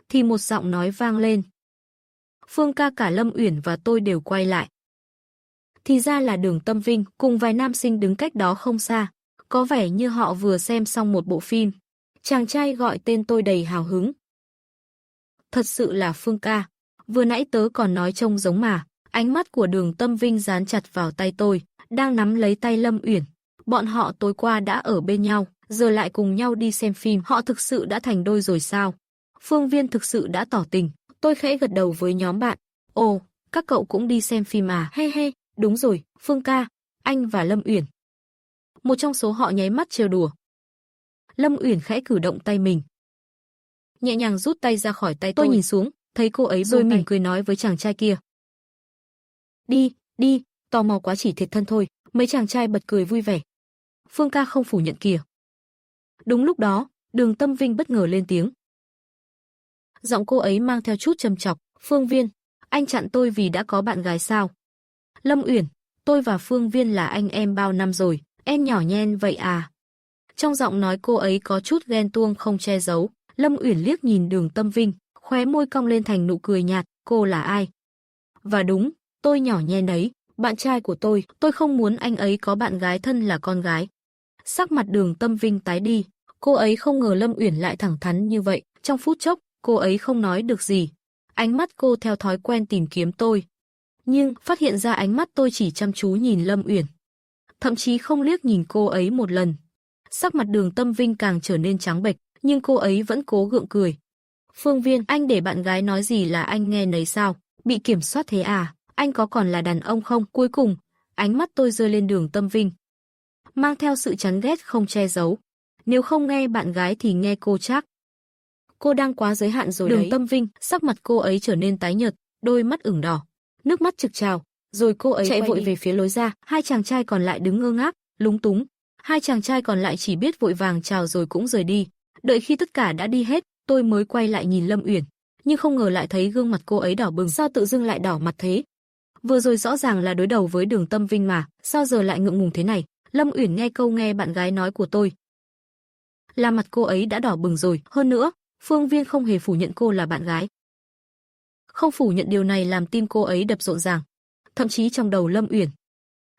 thì một giọng nói vang lên. Phương ca. Cả Lâm Uyển và tôi đều quay lại. Thì ra là Đường Tâm Vinh cùng vài nam sinh đứng cách đó không xa. Có vẻ như họ vừa xem xong một bộ phim. Chàng trai gọi tên tôi đầy hào hứng. Thật sự là Phương ca. Vừa nãy tớ còn nói trông giống mà. Ánh mắt của Đường Tâm Vinh dán chặt vào tay tôi, đang nắm lấy tay Lâm Uyển. Bọn họ tối qua đã ở bên nhau, giờ lại cùng nhau đi xem phim. Họ thực sự đã thành đôi rồi sao? Phương Viên thực sự đã tỏ tình. Tôi khẽ gật đầu với nhóm bạn. Ồ, các cậu cũng đi xem phim à? He he, đúng rồi, Phương ca, anh và Lâm Uyển. Một trong số họ nháy mắt trêu đùa. Lâm Uyển khẽ cử động tay mình, nhẹ nhàng rút tay ra khỏi tay tôi. Tôi nhìn xuống, thấy cô ấy rồi mỉm cười nói với chàng trai kia. Đi, đi, tò mò quá chỉ thiệt thân thôi. Mấy chàng trai bật cười vui vẻ. Phương ca không phủ nhận kìa. Đúng lúc đó, Đường Tâm Vinh bất ngờ lên tiếng. Giọng cô ấy mang theo chút trầm trọc. Phương Viên, anh chặn tôi vì đã có bạn gái sao? Lâm Uyển, tôi và Phương Viên là anh em bao năm rồi, em nhỏ nhen vậy à? Trong giọng nói cô ấy có chút ghen tuông không che giấu. Lâm Uyển liếc nhìn Đường Tâm Vinh, khóe môi cong lên thành nụ cười nhạt. Cô là ai? Và đúng, tôi nhỏ nhen đấy, bạn trai của tôi không muốn anh ấy có bạn gái thân là con gái. Sắc mặt Đường Tâm Vinh tái đi, cô ấy không ngờ Lâm Uyển lại thẳng thắn như vậy. Trong phút chốc, cô ấy không nói được gì. Ánh mắt cô theo thói quen tìm kiếm tôi. Nhưng phát hiện ra ánh mắt tôi chỉ chăm chú nhìn Lâm Uyển. Thậm chí không liếc nhìn cô ấy một lần. Sắc mặt Đường Tâm Vinh càng trở nên trắng bệch, nhưng cô ấy vẫn cố gượng cười. Phương Viên, anh để bạn gái nói gì là anh nghe nấy sao? Bị kiểm soát thế à? Anh có còn là đàn ông không? Cuối cùng, ánh mắt tôi rơi lên Đường Tâm Vinh, mang theo sự chán ghét không che giấu. Nếu không nghe bạn gái thì nghe cô chắc. Cô đang quá giới hạn rồi đấy. Đường Tâm Vinh, sắc mặt cô ấy trở nên tái nhợt, đôi mắt ửng đỏ, nước mắt trực trào, rồi cô ấy chạy vội về phía lối ra. Hai chàng trai còn lại đứng ngơ ngác, lúng túng. Hai chàng trai còn lại chỉ biết vội vàng chào rồi cũng rời đi. Đợi khi tất cả đã đi hết, tôi mới quay lại nhìn Lâm Uyển, nhưng không ngờ lại thấy gương mặt cô ấy đỏ bừng. Sao tự dưng lại đỏ mặt thế? Vừa rồi rõ ràng là đối đầu với Đường Tâm Vinh mà, sao giờ lại ngượng ngùng thế này? Lâm Uyển nghe bạn gái nói của tôi, là mặt cô ấy đã đỏ bừng rồi. Hơn nữa, Phương Viên không hề phủ nhận cô là bạn gái. Không phủ nhận điều này làm tim cô ấy đập rộn ràng. Thậm chí trong đầu Lâm Uyển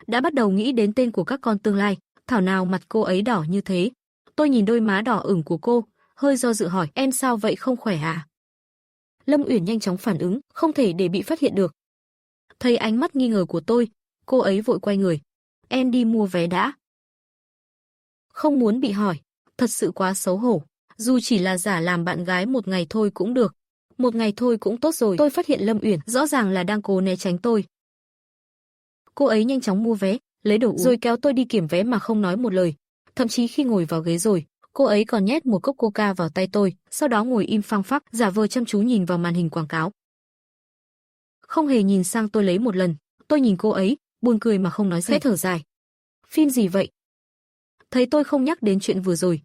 đã bắt đầu nghĩ đến tên của các con tương lai. Thảo nào mặt cô ấy đỏ như thế. Tôi nhìn đôi má đỏ ửng của cô, hơi do dự hỏi, em sao vậy, không khỏe à? Lâm Uyển nhanh chóng phản ứng, không thể để bị phát hiện được. Thấy ánh mắt nghi ngờ của tôi, cô ấy vội quay người. Em đi mua vé đã. Không muốn bị hỏi, thật sự quá xấu hổ. Dù chỉ là giả làm bạn gái một ngày thôi cũng được. Một ngày thôi cũng tốt rồi. Tôi phát hiện Lâm Uyển rõ ràng là đang cố né tránh tôi. Cô ấy nhanh chóng mua vé, lấy đồ uống, rồi kéo tôi đi kiểm vé mà không nói một lời. Thậm chí khi ngồi vào ghế rồi, cô ấy còn nhét một cốc coca vào tay tôi, sau đó ngồi im phăng phắc, giả vờ chăm chú nhìn vào màn hình quảng cáo. Không hề nhìn sang tôi lấy một lần. Tôi nhìn cô ấy, buồn cười mà không nói gì. Khẽ thở dài. Phim gì vậy? Thấy tôi không nhắc đến chuyện vừa rồi,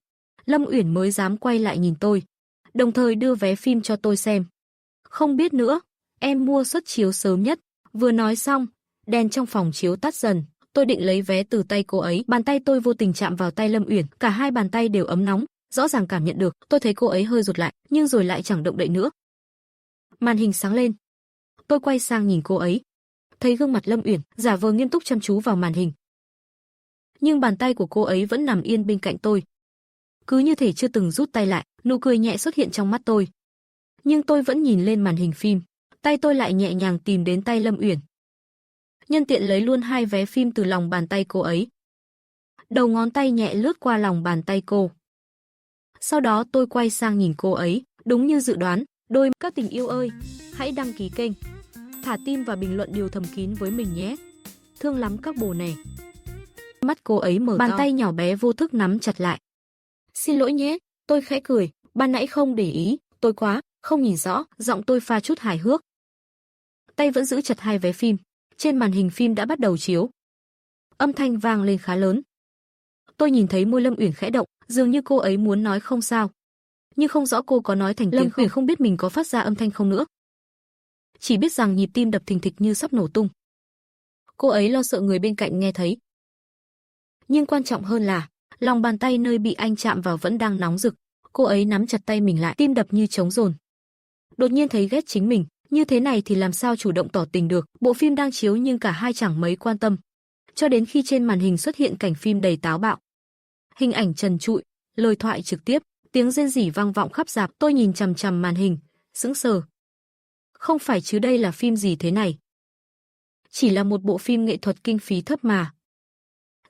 Lâm Uyển mới dám quay lại nhìn tôi, đồng thời đưa vé phim cho tôi xem. Không biết nữa, em mua suất chiếu sớm nhất. Vừa nói xong, đèn trong phòng chiếu tắt dần. Tôi định lấy vé từ tay cô ấy, bàn tay tôi vô tình chạm vào tay Lâm Uyển, cả hai bàn tay đều ấm nóng, rõ ràng cảm nhận được. Tôi thấy cô ấy hơi rụt lại, nhưng rồi lại chẳng động đậy nữa. Màn hình sáng lên. Tôi quay sang nhìn cô ấy, thấy gương mặt Lâm Uyển giả vờ nghiêm túc chăm chú vào màn hình. nhưng bàn tay của cô ấy vẫn nằm yên bên cạnh tôi. Cứ như thể chưa từng rút tay lại, nụ cười nhẹ xuất hiện trong mắt tôi. Nhưng tôi vẫn nhìn lên màn hình phim, tay tôi lại nhẹ nhàng tìm đến tay Lâm Uyển. Nhân tiện lấy luôn 2 vé phim từ lòng bàn tay cô ấy. Đầu ngón tay nhẹ lướt qua lòng bàn tay cô. Sau đó tôi quay sang nhìn cô ấy, đúng như dự đoán, các tình yêu ơi, hãy đăng ký kênh, thả tim và bình luận điều thầm kín với mình nhé. Thương lắm các bồ nè. Mắt cô ấy mở to, bàn tay nhỏ bé vô thức nắm chặt lại. Xin lỗi nhé, tôi khẽ cười, ban nãy không để ý, tôi quá, không nhìn rõ, giọng tôi pha chút hài hước. Tay vẫn giữ chặt 2 vé phim, trên màn hình phim đã bắt đầu chiếu. Âm thanh vang lên khá lớn. Tôi nhìn thấy môi Lâm Uyển khẽ động, dường như cô ấy muốn nói không sao. Nhưng không rõ cô có nói thành tiếng không. Lâm Uyển không biết mình có phát ra âm thanh không nữa. Chỉ biết rằng nhịp tim đập thình thịch như sắp nổ tung. Cô ấy lo sợ người bên cạnh nghe thấy. Nhưng quan trọng hơn là, lòng bàn tay nơi bị anh chạm vào vẫn đang nóng rực. Cô ấy nắm chặt tay mình lại, tim đập như trống dồn. Đột nhiên thấy ghét chính mình, như thế này thì làm sao chủ động tỏ tình được. Bộ phim đang chiếu nhưng cả hai chẳng mấy quan tâm. Cho đến khi trên màn hình xuất hiện cảnh phim đầy táo bạo. Hình ảnh trần trụi, lời thoại trực tiếp, tiếng rên rỉ vang vọng khắp rạp. Tôi nhìn chằm chằm màn hình, sững sờ. Không phải chứ, đây là phim gì thế này? Chỉ là một bộ phim nghệ thuật kinh phí thấp mà.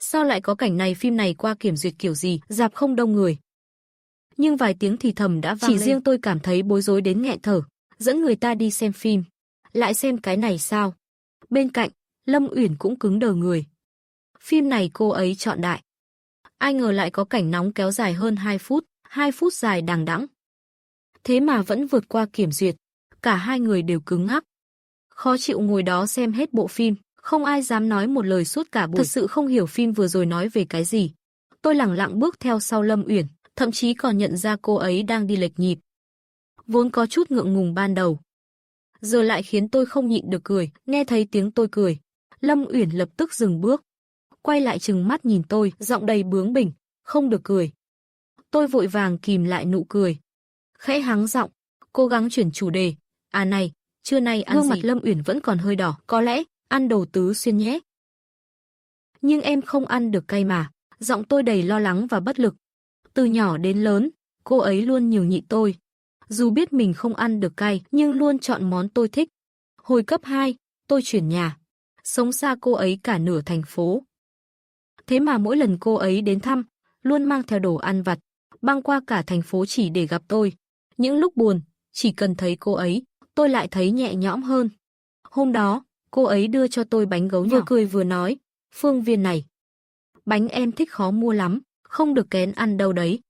Sao lại có cảnh này? Phim này qua kiểm duyệt kiểu gì? Rạp không đông người. Nhưng vài tiếng thì thầm đã vang lên. Chỉ riêng tôi cảm thấy bối rối đến nghẹn thở. Dẫn người ta đi xem phim, lại xem cái này sao? Bên cạnh, Lâm Uyển cũng cứng đờ người. Phim này cô ấy chọn đại. Ai ngờ lại có cảnh nóng kéo dài hơn 2 phút, 2 phút dài đằng đẵng. Thế mà vẫn vượt qua kiểm duyệt, cả hai người đều cứng ngắc. Khó chịu ngồi đó xem hết bộ phim, không ai dám nói một lời suốt cả buổi. Thật sự không hiểu phim vừa rồi nói về cái gì. Tôi lẳng lặng bước theo sau Lâm Uyển, thậm chí còn nhận ra cô ấy đang đi lệch nhịp. Vốn có chút ngượng ngùng ban đầu, giờ lại khiến tôi không nhịn được cười. Nghe thấy tiếng tôi cười, Lâm Uyển lập tức dừng bước, quay lại trừng mắt nhìn tôi, giọng đầy bướng bỉnh, không được cười. Tôi vội vàng kìm lại nụ cười, khẽ hắng giọng, cố gắng chuyển chủ đề. À này, trưa nay ăn gì? Gương mặt Lâm Uyển vẫn còn hơi đỏ, có lẽ ăn đồ Tứ Xuyên nhé. Nhưng em không ăn được cay mà, giọng tôi đầy lo lắng và bất lực. Từ nhỏ đến lớn, cô ấy luôn nhường nhịn tôi. Dù biết mình không ăn được cay, nhưng luôn chọn món tôi thích. Hồi cấp 2, tôi chuyển nhà, sống xa cô ấy cả nửa thành phố. Thế mà mỗi lần cô ấy đến thăm, luôn mang theo đồ ăn vặt, băng qua cả thành phố chỉ để gặp tôi. Những lúc buồn, chỉ cần thấy cô ấy, tôi lại thấy nhẹ nhõm hơn. Hôm đó, cô ấy đưa cho tôi bánh gấu nhỏ, vừa cười vừa nói, Phương Viên này, bánh em thích khó mua lắm, không được kén ăn đâu đấy.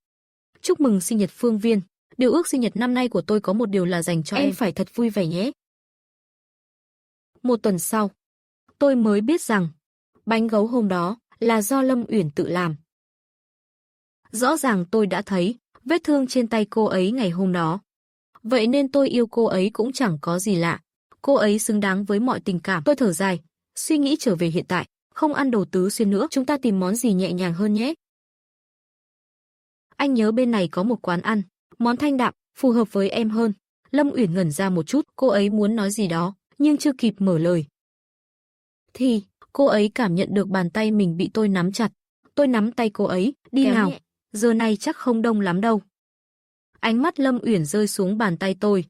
Chúc mừng sinh nhật Phương Viên. Điều ước sinh nhật năm nay của tôi có một điều là dành cho em phải thật vui vẻ nhé. Một tuần sau, tôi mới biết rằng bánh gấu hôm đó là do Lâm Uyển tự làm. Rõ ràng tôi đã thấy vết thương trên tay cô ấy ngày hôm đó. Vậy nên tôi yêu cô ấy cũng chẳng có gì lạ. Cô ấy xứng đáng với mọi tình cảm. Tôi thở dài, suy nghĩ trở về hiện tại. Không ăn đồ Tứ Xuyên nữa, chúng ta tìm món gì nhẹ nhàng hơn nhé. Anh nhớ bên này có một quán ăn, món thanh đạm, phù hợp với em hơn. Lâm Uyển ngẩn ra một chút, cô ấy muốn nói gì đó, nhưng chưa kịp mở lời. Thì, cô ấy cảm nhận được bàn tay mình bị tôi nắm chặt. Tôi nắm tay cô ấy, đi nào, giờ này chắc không đông lắm đâu. Ánh mắt Lâm Uyển rơi xuống bàn tay tôi.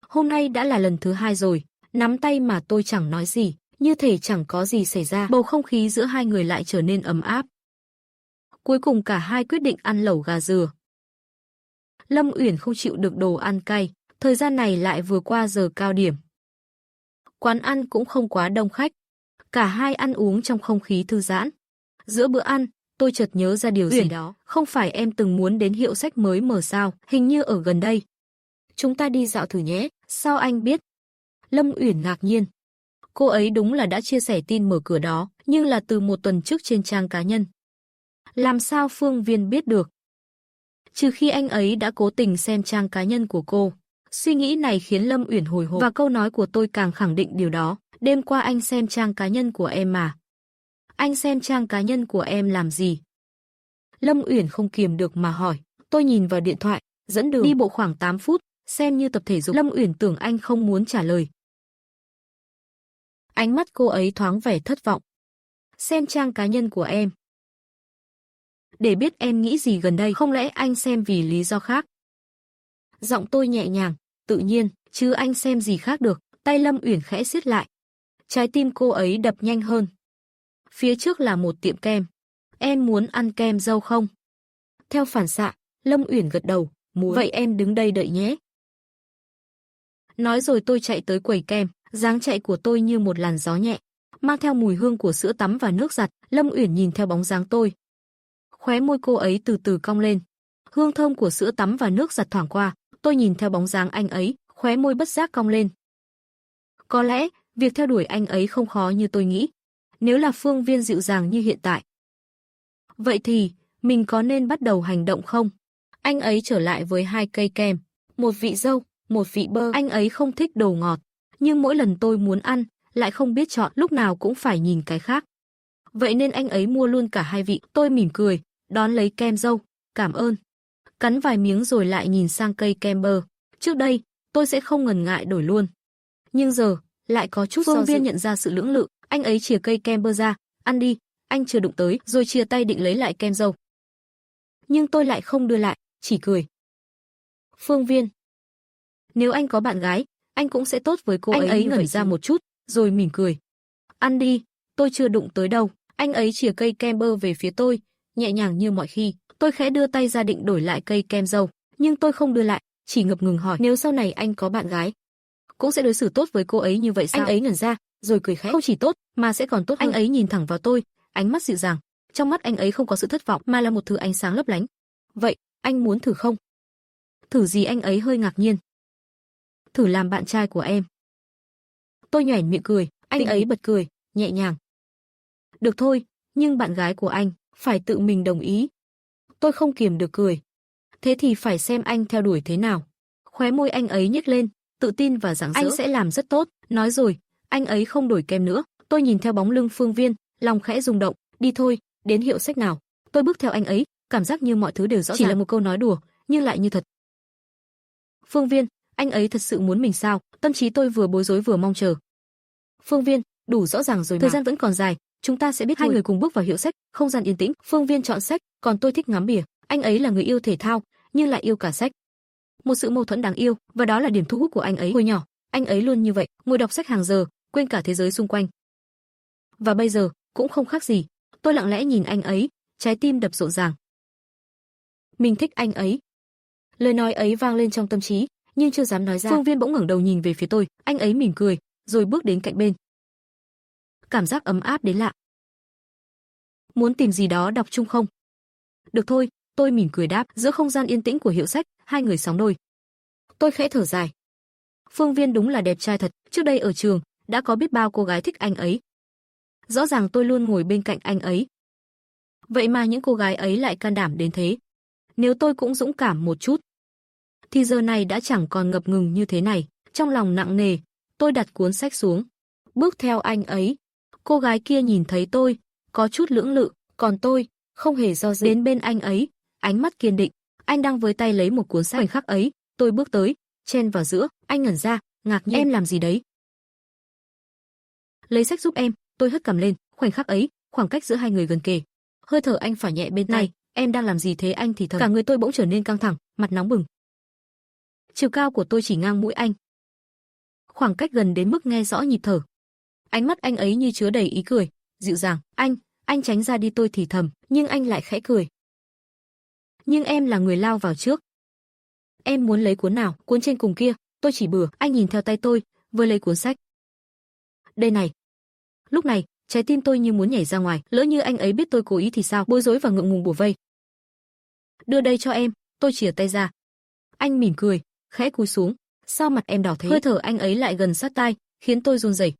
Hôm nay đã là lần thứ 2 rồi, nắm tay mà tôi chẳng nói gì, như thể chẳng có gì xảy ra. Bầu không khí giữa hai người lại trở nên ấm áp. Cuối cùng cả hai quyết định ăn lẩu gà dừa. Lâm Uyển không chịu được đồ ăn cay, thời gian này lại vừa qua giờ cao điểm. Quán ăn cũng không quá đông khách, cả hai ăn uống trong không khí thư giãn. Giữa bữa ăn, tôi chợt nhớ ra điều gì đó, không phải em từng muốn đến hiệu sách mới mở sao, hình như ở gần đây. Chúng ta đi dạo thử nhé, sao anh biết? Lâm Uyển ngạc nhiên. Cô ấy đúng là đã chia sẻ tin mở cửa đó, nhưng là từ một tuần trước trên trang cá nhân. Làm sao Phương Viên biết được? Trừ khi anh ấy đã cố tình xem trang cá nhân của cô. Suy nghĩ này khiến Lâm Uyển hồi hộp và câu nói của tôi càng khẳng định điều đó. Đêm qua anh xem trang cá nhân của em mà. Anh xem trang cá nhân của em làm gì? Lâm Uyển không kiềm được mà hỏi. Tôi nhìn vào điện thoại, dẫn đường đi bộ khoảng 8 phút, xem như tập thể dục. Lâm Uyển tưởng anh không muốn trả lời. Ánh mắt cô ấy thoáng vẻ thất vọng. Xem trang cá nhân của em. để biết em nghĩ gì gần đây, không lẽ anh xem vì lý do khác? Giọng tôi nhẹ nhàng, tự nhiên, chứ anh xem gì khác được. Tay Lâm Uyển khẽ siết lại. Trái tim cô ấy đập nhanh hơn. Phía trước là một tiệm kem. Em muốn ăn kem dâu không? Theo phản xạ, Lâm Uyển gật đầu, muốn. Vậy em đứng đây đợi nhé. Nói rồi tôi chạy tới quầy kem, dáng chạy của tôi như một làn gió nhẹ, mang theo mùi hương của sữa tắm và nước giặt. Lâm Uyển nhìn theo bóng dáng tôi. Khóe môi cô ấy từ từ cong lên. Hương thơm của sữa tắm và nước giặt thoảng qua, tôi nhìn theo bóng dáng anh ấy, khóe môi bất giác cong lên. Có lẽ, việc theo đuổi anh ấy không khó như tôi nghĩ. Nếu là Phương Viên dịu dàng như hiện tại. Vậy thì, mình có nên bắt đầu hành động không? Anh ấy trở lại với 2 cây kem, một vị dâu, một vị bơ. Anh ấy không thích đồ ngọt, nhưng mỗi lần tôi muốn ăn, lại không biết chọn, lúc nào cũng phải nhìn cái khác. Vậy nên anh ấy mua luôn cả 2 vị. Tôi mỉm cười, đón lấy kem dâu, cảm ơn. Cắn vài miếng rồi lại nhìn sang cây kem bơ. Trước đây, tôi sẽ không ngần ngại đổi luôn. Nhưng giờ, lại có chút Phương Viên nhận ra sự lưỡng lự, anh ấy chìa cây kem bơ ra, ăn đi, anh chưa đụng tới, rồi chìa tay định lấy lại kem dâu. Nhưng tôi lại không đưa lại, chỉ cười. Phương Viên, nếu anh có bạn gái, anh cũng sẽ tốt với cô ấy. Anh ấy ngẩn ra một chút, rồi mỉm cười. Ăn đi, tôi chưa đụng tới đâu. Anh ấy chìa cây kem bơ về phía tôi, nhẹ nhàng như mọi khi. Tôi khẽ đưa tay ra định đổi lại cây kem dâu, nhưng tôi không đưa lại, chỉ ngập ngừng hỏi, nếu sau này anh có bạn gái, cũng sẽ đối xử tốt với cô ấy như vậy sao? Anh ấy ngẩn ra, rồi cười khẽ. Không chỉ tốt, mà sẽ còn tốt hơn. Anh ấy nhìn thẳng vào tôi, ánh mắt dịu dàng. Trong mắt anh ấy không có sự thất vọng, mà là một thứ ánh sáng lấp lánh. Vậy, anh muốn thử không? Thử gì? Anh ấy hơi ngạc nhiên. Thử làm bạn trai của em. Tôi nhoẻn miệng cười, anh ấy bật cười, nhẹ nhàng. Được thôi, nhưng bạn gái của anh phải tự mình đồng ý. Tôi không kiềm được cười. Thế thì phải xem anh theo đuổi thế nào. Khóe môi anh ấy nhếch lên, tự tin và rạng rỡ. Anh sẽ làm rất tốt. Nói rồi, anh ấy không đổi kem nữa. Tôi nhìn theo bóng lưng Phương Viên, lòng khẽ rung động. Đi thôi, đến hiệu sách nào. Tôi bước theo anh ấy, cảm giác như mọi thứ đều rõ ràng. Chỉ là một câu nói đùa, nhưng lại như thật. Phương Viên, anh ấy thật sự muốn mình sao? Tâm trí tôi vừa bối rối vừa mong chờ. Phương Viên, đủ rõ ràng rồi mà. Thời gian vẫn còn dài, chúng ta sẽ biết. Hai người cùng bước vào hiệu sách, không gian yên tĩnh. Phương Viên chọn sách, còn tôi thích ngắm bìa. Anh ấy là người yêu thể thao, nhưng lại yêu cả sách. Một sự mâu thuẫn đáng yêu, và đó là điểm thu hút của anh ấy. Hồi nhỏ, anh ấy luôn như vậy, ngồi đọc sách hàng giờ, quên cả thế giới xung quanh. Và bây giờ, cũng không khác gì. Tôi lặng lẽ nhìn anh ấy, trái tim đập rộn ràng. Mình thích anh ấy. Lời nói ấy vang lên trong tâm trí, nhưng chưa dám nói ra. Phương Viên bỗng ngẩng đầu nhìn về phía tôi, anh ấy mỉm cười, rồi bước đến cạnh bên. Cảm giác ấm áp đến lạ. Muốn tìm gì đó đọc chung không? Được thôi, tôi mỉm cười đáp. Giữa không gian yên tĩnh của hiệu sách, hai người sóng đôi. Tôi khẽ thở dài. Phương Viên đúng là đẹp trai thật, trước đây ở trường, đã có biết bao cô gái thích anh ấy. Rõ ràng tôi luôn ngồi bên cạnh anh ấy. Vậy mà những cô gái ấy lại can đảm đến thế. Nếu tôi cũng dũng cảm một chút, thì giờ này đã chẳng còn ngập ngừng như thế này. Trong lòng nặng nề, tôi đặt cuốn sách xuống, bước theo anh ấy. Cô gái kia nhìn thấy tôi, có chút lưỡng lự, còn tôi, không hề do dự đến bên anh ấy, ánh mắt kiên định. Anh đang với tay lấy một cuốn sách. Khoảnh khắc ấy, tôi bước tới, chen vào giữa, anh ngẩn ra, ngạc nhiên. Em làm gì đấy? Lấy sách giúp em, tôi hất cằm lên, khoảnh khắc ấy, khoảng cách giữa hai người gần kề. Hơi thở anh phả nhẹ bên tai, em đang làm gì thế? Anh thì thầm. Cả người tôi bỗng trở nên căng thẳng, mặt nóng bừng. Chiều cao của tôi chỉ ngang mũi anh. Khoảng cách gần đến mức nghe rõ nhịp thở. Ánh mắt anh ấy như chứa đầy ý cười, dịu dàng. Anh tránh ra đi, tôi thì thầm, nhưng anh lại khẽ cười. Nhưng em là người lao vào trước. Em muốn lấy cuốn nào? Cuốn trên cùng kia, tôi chỉ bừa. Anh nhìn theo tay tôi, vừa lấy cuốn sách. Đây này. Lúc này, trái tim tôi như muốn nhảy ra ngoài, lỡ như anh ấy biết tôi cố ý thì sao? Bối rối và ngượng ngùng bủa vây. Đưa đây cho em, tôi chìa tay ra. Anh mỉm cười, khẽ cúi xuống. Sao mặt em đỏ thế? Hơi thở anh ấy lại gần sát tai, khiến tôi run rẩy.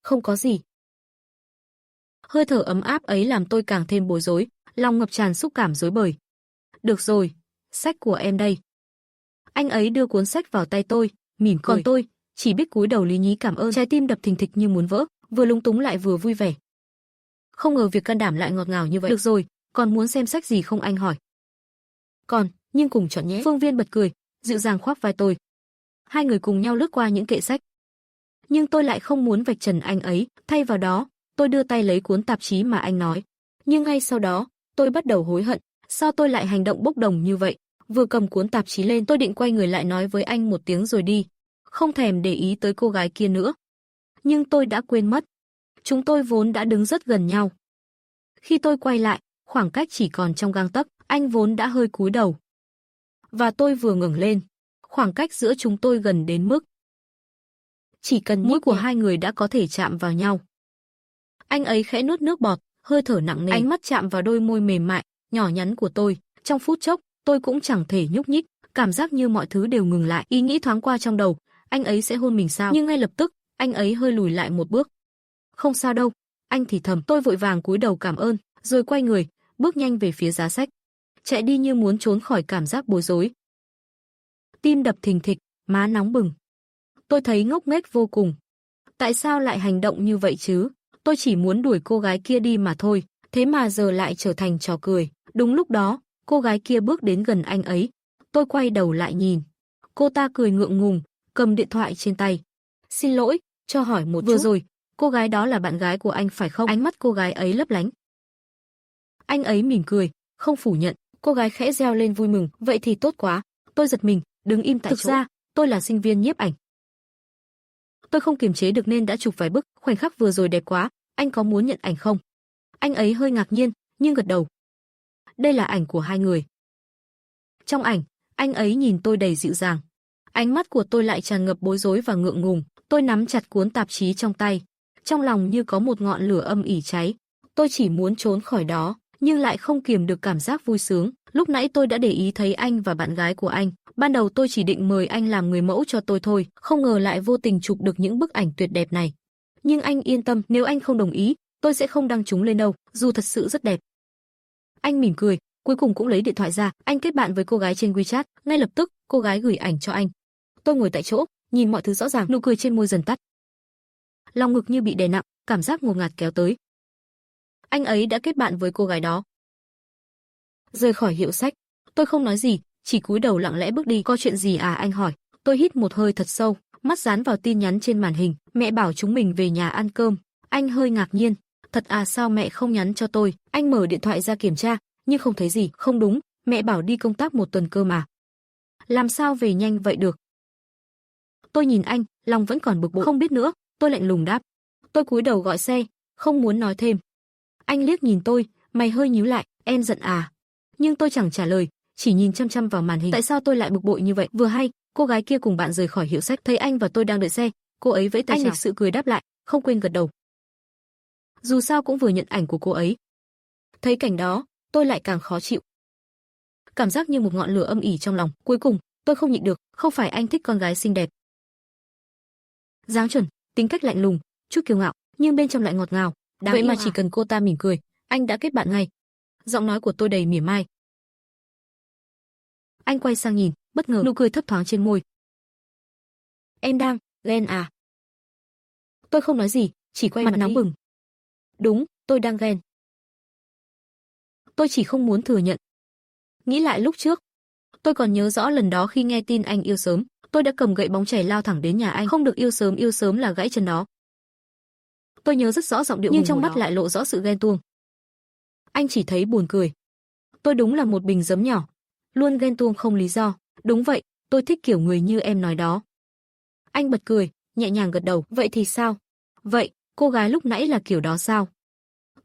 Không có gì. Hơi thở ấm áp ấy làm tôi càng thêm bối rối, lòng ngập tràn xúc cảm rối bời. Được rồi, sách của em đây. Anh ấy đưa cuốn sách vào tay tôi, mỉm cười. Còn tôi, chỉ biết cúi đầu lý nhí cảm ơn. Trái tim đập thình thịch như muốn vỡ, vừa lúng túng lại vừa vui vẻ. Không ngờ việc can đảm lại ngọt ngào như vậy. Được rồi, còn muốn xem sách gì không? Anh hỏi. Còn, nhưng cùng chọn nhé. Phương Viên bật cười, dịu dàng khoác vai tôi. Hai người cùng nhau lướt qua những kệ sách. Nhưng tôi lại không muốn vạch trần anh ấy, thay vào đó, tôi đưa tay lấy cuốn tạp chí mà anh nói. Nhưng ngay sau đó, Tôi bắt đầu hối hận, sao tôi lại hành động bốc đồng như vậy? Vừa cầm cuốn tạp chí lên, tôi định quay người lại nói với anh một tiếng rồi đi, không thèm để ý tới cô gái kia nữa. Nhưng tôi đã quên mất, chúng tôi vốn đã đứng rất gần nhau. Khi tôi quay lại, khoảng cách chỉ còn trong gang tấc, anh vốn đã hơi cúi đầu. Và tôi vừa ngẩng lên, khoảng cách giữa chúng tôi gần đến mức chỉ cần mũi của hai người đã có thể chạm vào nhau. Anh ấy khẽ nuốt nước bọt, hơi thở nặng nề, ánh mắt chạm vào đôi môi mềm mại, nhỏ nhắn của tôi. Trong phút chốc, tôi cũng chẳng thể nhúc nhích, cảm giác như mọi thứ đều ngừng lại. Ý nghĩ thoáng qua trong đầu, anh ấy sẽ hôn mình sao? Nhưng ngay lập tức, anh ấy hơi lùi lại một bước. Không sao đâu, anh thì thầm. Tôi vội vàng cúi đầu cảm ơn, rồi quay người, bước nhanh về phía giá sách. Chạy đi như muốn trốn khỏi cảm giác bối rối. Tim đập thình thịch, má nóng bừng. Tôi thấy ngốc nghếch vô cùng. Tại sao lại hành động như vậy chứ? Tôi chỉ muốn đuổi cô gái kia đi mà thôi, thế mà giờ lại trở thành trò cười. Đúng lúc đó, cô gái kia bước đến gần anh ấy. Tôi quay đầu lại nhìn. Cô ta cười ngượng ngùng, cầm điện thoại trên tay. Xin lỗi, cho hỏi một chút. Vừa rồi, cô gái đó là bạn gái của anh phải không? Ánh mắt cô gái ấy lấp lánh. Anh ấy mỉm cười, không phủ nhận. Cô gái khẽ reo lên vui mừng. Vậy thì tốt quá. Tôi giật mình, đứng im tại chỗ. Thực ra, tôi là sinh viên nhiếp ảnh. Tôi không kiềm chế được nên đã chụp vài bức, khoảnh khắc vừa rồi đẹp quá, anh có muốn nhận ảnh không? Anh ấy hơi ngạc nhiên, nhưng gật đầu. Đây là ảnh của hai người. Trong ảnh, anh ấy nhìn tôi đầy dịu dàng. Ánh mắt của tôi lại tràn ngập bối rối và ngượng ngùng. Tôi nắm chặt cuốn tạp chí trong tay. Trong lòng như có một ngọn lửa âm ỉ cháy. Tôi chỉ muốn trốn khỏi đó, nhưng lại không kiềm được cảm giác vui sướng. Lúc nãy tôi đã để ý thấy anh và bạn gái của anh. Ban đầu tôi chỉ định mời anh làm người mẫu cho tôi thôi, không ngờ lại vô tình chụp được những bức ảnh tuyệt đẹp này. Nhưng anh yên tâm, nếu anh không đồng ý, tôi sẽ không đăng chúng lên đâu, dù thật sự rất đẹp. Anh mỉm cười, cuối cùng cũng lấy điện thoại ra, anh kết bạn với cô gái trên WeChat, ngay lập tức, cô gái gửi ảnh cho anh. Tôi ngồi tại chỗ, nhìn mọi thứ rõ ràng, nụ cười trên môi dần tắt. Lòng ngực như bị đè nặng, cảm giác ngột ngạt kéo tới. Anh ấy đã kết bạn với cô gái đó. Rời khỏi hiệu sách, tôi không nói gì, chỉ cúi đầu lặng lẽ bước đi. Có chuyện gì à, anh hỏi. Tôi hít một hơi thật sâu, mắt dán vào tin nhắn trên màn hình. Mẹ bảo chúng mình về nhà ăn cơm. Anh hơi ngạc nhiên. Thật à, sao mẹ không nhắn cho tôi? Anh mở điện thoại ra kiểm tra, nhưng không thấy gì. Không đúng, mẹ bảo đi công tác một tuần cơ mà. Làm sao về nhanh vậy được? Tôi nhìn anh, lòng vẫn còn bực bội. Không biết nữa, tôi lạnh lùng đáp. Tôi cúi đầu gọi xe, không muốn nói thêm. Anh liếc nhìn tôi, mày hơi nhíu lại, em giận à? Nhưng tôi chẳng trả lời, chỉ nhìn chăm chăm vào màn hình. Tại sao tôi lại bực bội như vậy? Vừa hay, cô gái kia cùng bạn rời khỏi hiệu sách, thấy anh và tôi đang đợi xe, cô ấy vẫy tay chào. Anh lịch sự cười đáp lại, không quên gật đầu. Dù sao cũng vừa nhận ảnh của cô ấy. Thấy cảnh đó, tôi lại càng khó chịu. Cảm giác như một ngọn lửa âm ỉ trong lòng. Cuối cùng, tôi không nhịn được, không phải anh thích con gái xinh đẹp. Dáng chuẩn, tính cách lạnh lùng, chút kiêu ngạo, nhưng bên trong lại ngọt ngào. Vậy mà chỉ cần cô ta mỉm cười, anh đã kết bạn ngay. Giọng nói của tôi đầy mỉa mai. Anh quay sang nhìn, bất ngờ nụ cười thấp thoáng trên môi. Em đang ghen à? Tôi không nói gì, chỉ quay mặt nóng bừng. Đúng, tôi đang ghen. Tôi chỉ không muốn thừa nhận. Nghĩ lại lúc trước, tôi còn nhớ rõ lần đó khi nghe tin anh yêu sớm, tôi đã cầm gậy bóng chảy lao thẳng đến nhà anh. Không được yêu sớm là gãy chân đó. Tôi nhớ rất rõ giọng điệu nhưng trong mắt lại lộ rõ sự ghen tuông. Anh chỉ thấy buồn cười. Tôi đúng là một bình giấm nhỏ, luôn ghen tuông không lý do. Đúng vậy, tôi thích kiểu người như em nói đó. Anh bật cười, nhẹ nhàng gật đầu. Vậy thì sao? Vậy, cô gái lúc nãy là kiểu đó sao?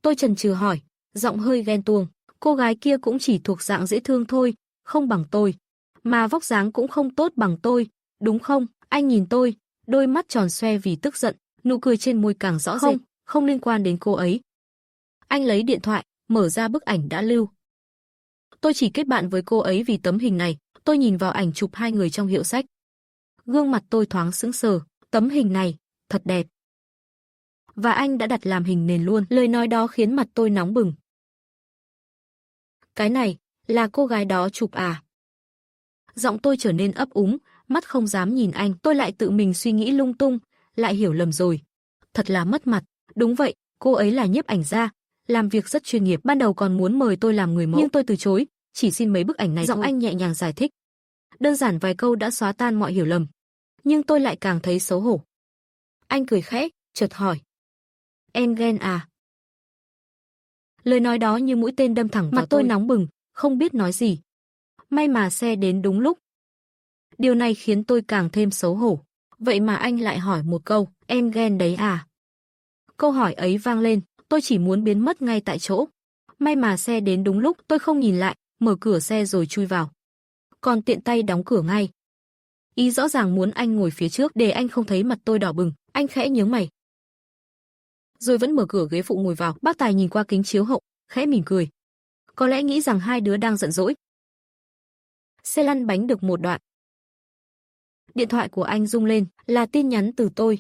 Tôi chần chừ hỏi, giọng hơi ghen tuông. Cô gái kia cũng chỉ thuộc dạng dễ thương thôi, không bằng tôi. Mà vóc dáng cũng không tốt bằng tôi, đúng không? Anh nhìn tôi, đôi mắt tròn xoe vì tức giận, nụ cười trên môi càng rõ rệt. Không liên quan đến cô ấy. Anh lấy điện thoại, mở ra bức ảnh đã lưu. Tôi chỉ kết bạn với cô ấy vì tấm hình này. Tôi nhìn vào ảnh chụp hai người trong hiệu sách. Gương mặt tôi thoáng sững sờ, tấm hình này, thật đẹp. Và anh đã đặt làm hình nền luôn. Lời nói đó khiến mặt tôi nóng bừng. Cái này, là cô gái đó chụp à? Giọng tôi trở nên ấp úng, mắt không dám nhìn anh. Tôi lại tự mình suy nghĩ lung tung, lại hiểu lầm rồi. Thật là mất mặt. Đúng vậy, cô ấy là nhiếp ảnh gia, làm việc rất chuyên nghiệp. Ban đầu còn muốn mời tôi làm người mẫu, nhưng tôi từ chối, chỉ xin mấy bức ảnh này. Giọng anh nhẹ nhàng giải thích. Đơn giản vài câu đã xóa tan mọi hiểu lầm. Nhưng tôi lại càng thấy xấu hổ. Anh cười khẽ, chợt hỏi. Em ghen à? Lời nói đó như mũi tên đâm thẳng vào tôi nóng bừng, không biết nói gì. May mà xe đến đúng lúc. Điều này khiến tôi càng thêm xấu hổ. Vậy mà anh lại hỏi một câu, em ghen đấy à? Câu hỏi ấy vang lên, tôi chỉ muốn biến mất ngay tại chỗ. May mà xe đến đúng lúc, tôi không nhìn lại, mở cửa xe rồi chui vào. Còn tiện tay đóng cửa ngay. Ý rõ ràng muốn anh ngồi phía trước để anh không thấy mặt tôi đỏ bừng, anh khẽ nhướng mày. Rồi vẫn mở cửa ghế phụ ngồi vào, bác Tài nhìn qua kính chiếu hậu, khẽ mỉm cười. Có lẽ nghĩ rằng hai đứa đang giận dỗi. Xe lăn bánh được một đoạn. Điện thoại của anh rung lên, là tin nhắn từ tôi.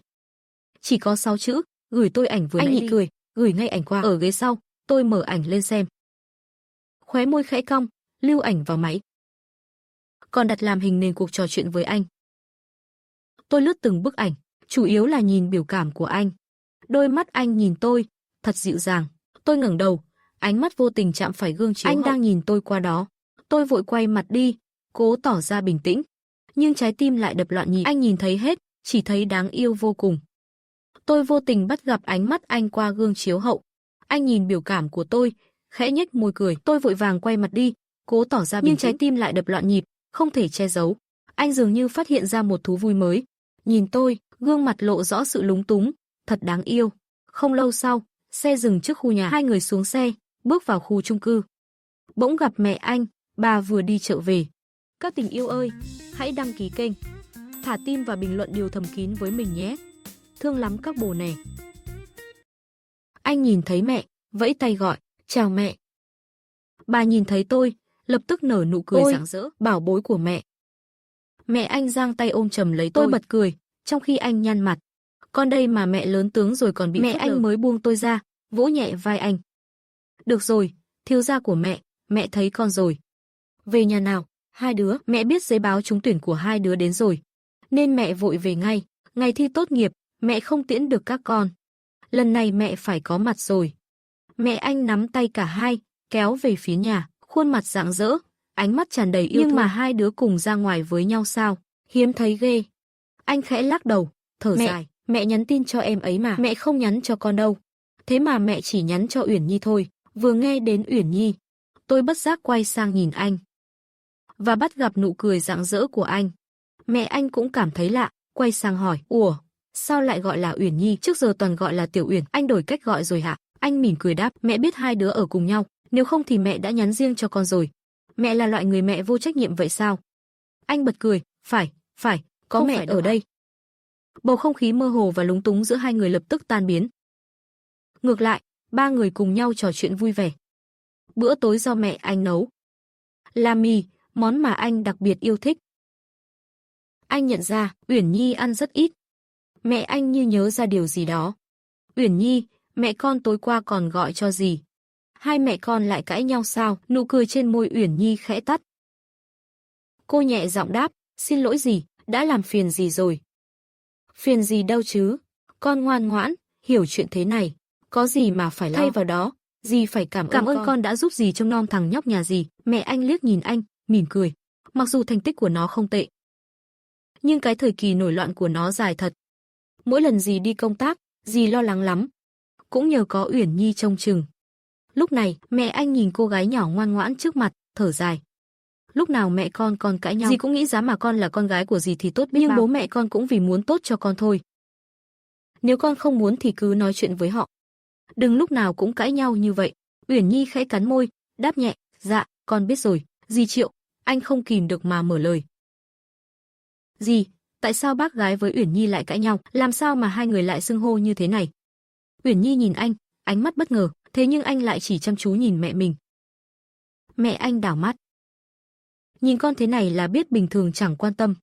Chỉ có 6 chữ, gửi tôi ảnh vừa nãy đi. Anh nhị cười, gửi ngay ảnh qua. Ở ghế sau, tôi mở ảnh lên xem. Khóe môi khẽ cong, lưu ảnh vào máy. Còn đặt làm hình nền cuộc trò chuyện với anh. Tôi lướt từng bức ảnh, chủ yếu là nhìn biểu cảm của anh. Đôi mắt anh nhìn tôi, thật dịu dàng. Tôi ngẩng đầu, ánh mắt vô tình chạm phải gương chiếu hậu. Anh đang nhìn tôi qua đó. Tôi vội quay mặt đi, cố tỏ ra bình tĩnh. Nhưng trái tim lại đập loạn nhịp. Anh nhìn thấy hết, chỉ thấy đáng yêu vô cùng. Tôi vô tình bắt gặp ánh mắt anh qua gương chiếu hậu. Anh nhìn biểu cảm của tôi, khẽ nhếch môi cười. Tôi vội vàng quay mặt đi, cố tỏ ra bình tĩnh. Nhưng trái tim lại đập loạn nhịp, không thể che giấu. Anh dường như phát hiện ra một thú vui mới. Nhìn tôi, gương mặt lộ rõ sự lúng túng, thật đáng yêu. Không lâu sau, xe dừng trước khu nhà. Hai người xuống xe, bước vào khu chung cư. Bỗng gặp mẹ anh, bà vừa đi chợ về. Các tình yêu ơi, hãy đăng ký kênh, thả tim và bình luận điều thầm kín với mình nhé. Thương lắm các bồ nè. Anh nhìn thấy mẹ, vẫy tay gọi, chào mẹ. Bà nhìn thấy tôi, lập tức nở nụ cười rạng rỡ, bảo bối của mẹ. Mẹ anh giang tay ôm chầm lấy tôi bật cười, trong khi anh nhăn mặt. Con đây mà mẹ lớn tướng rồi còn bị mẹ anh mới buông tôi ra, vỗ nhẹ vai anh. Được rồi, thiếu gia của mẹ thấy con rồi. Về nhà nào, hai đứa, mẹ biết giấy báo trúng tuyển của hai đứa đến rồi. Nên mẹ vội về ngay, ngày thi tốt nghiệp, mẹ không tiễn được các con. Lần này mẹ phải có mặt rồi. Mẹ anh nắm tay cả hai, kéo về phía nhà, khuôn mặt rạng rỡ, ánh mắt tràn đầy yêu thương. Nhưng mà hai đứa cùng ra ngoài với nhau sao? Hiếm thấy ghê. Anh khẽ lắc đầu, thở dài. Mẹ nhắn tin cho em ấy mà. Mẹ không nhắn cho con đâu. Thế mà mẹ chỉ nhắn cho Uyển Nhi thôi. Vừa nghe đến Uyển Nhi, tôi bất giác quay sang nhìn anh. Và bắt gặp nụ cười rạng rỡ của anh. Mẹ anh cũng cảm thấy lạ, quay sang hỏi. Ủa, sao lại gọi là Uyển Nhi? Trước giờ toàn gọi là Tiểu Uyển. Anh đổi cách gọi rồi hả? Anh mỉm cười đáp. Mẹ biết hai đứa ở cùng nhau. Nếu không thì mẹ đã nhắn riêng cho con rồi. Mẹ là loại người mẹ vô trách nhiệm vậy sao? Anh bật cười. Phải, có không mẹ ở đây. Bầu không khí mơ hồ và lúng túng giữa hai người lập tức tan biến. Ngược lại, ba người cùng nhau trò chuyện vui vẻ. Bữa tối do mẹ anh nấu. Là mì, món mà anh đặc biệt yêu thích. Anh nhận ra, Uyển Nhi ăn rất ít. Mẹ anh như nhớ ra điều gì đó. Uyển Nhi, mẹ con tối qua còn gọi cho gì? Hai mẹ con lại cãi nhau sao? Nụ cười trên môi Uyển Nhi khẽ tắt. Cô nhẹ giọng đáp, xin lỗi gì, đã làm phiền gì rồi? Phiền gì đâu chứ, con ngoan ngoãn, hiểu chuyện thế này, có gì mà phải lo. Thay vào đó, dì phải cảm ơn con đã giúp dì trông nom thằng nhóc nhà dì. Mẹ anh liếc nhìn anh, mỉm cười. Mặc dù thành tích của nó không tệ, nhưng cái thời kỳ nổi loạn của nó dài thật. Mỗi lần dì đi công tác, dì lo lắng lắm. Cũng nhờ có Uyển Nhi trông chừng. Lúc này, mẹ anh nhìn cô gái nhỏ ngoan ngoãn trước mặt, thở dài. Lúc nào mẹ con cãi nhau, dì cũng nghĩ giá mà con là con gái của dì thì tốt biết nhưng bao. Bố mẹ con cũng vì muốn tốt cho con thôi. Nếu con không muốn thì cứ nói chuyện với họ. Đừng lúc nào cũng cãi nhau như vậy. Uyển Nhi khẽ cắn môi, đáp nhẹ, dạ, con biết rồi, dì Triệu. Anh không kìm được mà mở lời. Dì, tại sao bác gái với Uyển Nhi lại cãi nhau? Làm sao mà hai người lại xưng hô như thế này? Uyển Nhi nhìn anh, ánh mắt bất ngờ, thế nhưng anh lại chỉ chăm chú nhìn mẹ mình. Mẹ anh đảo mắt. Nhìn con thế này là biết bình thường chẳng quan tâm.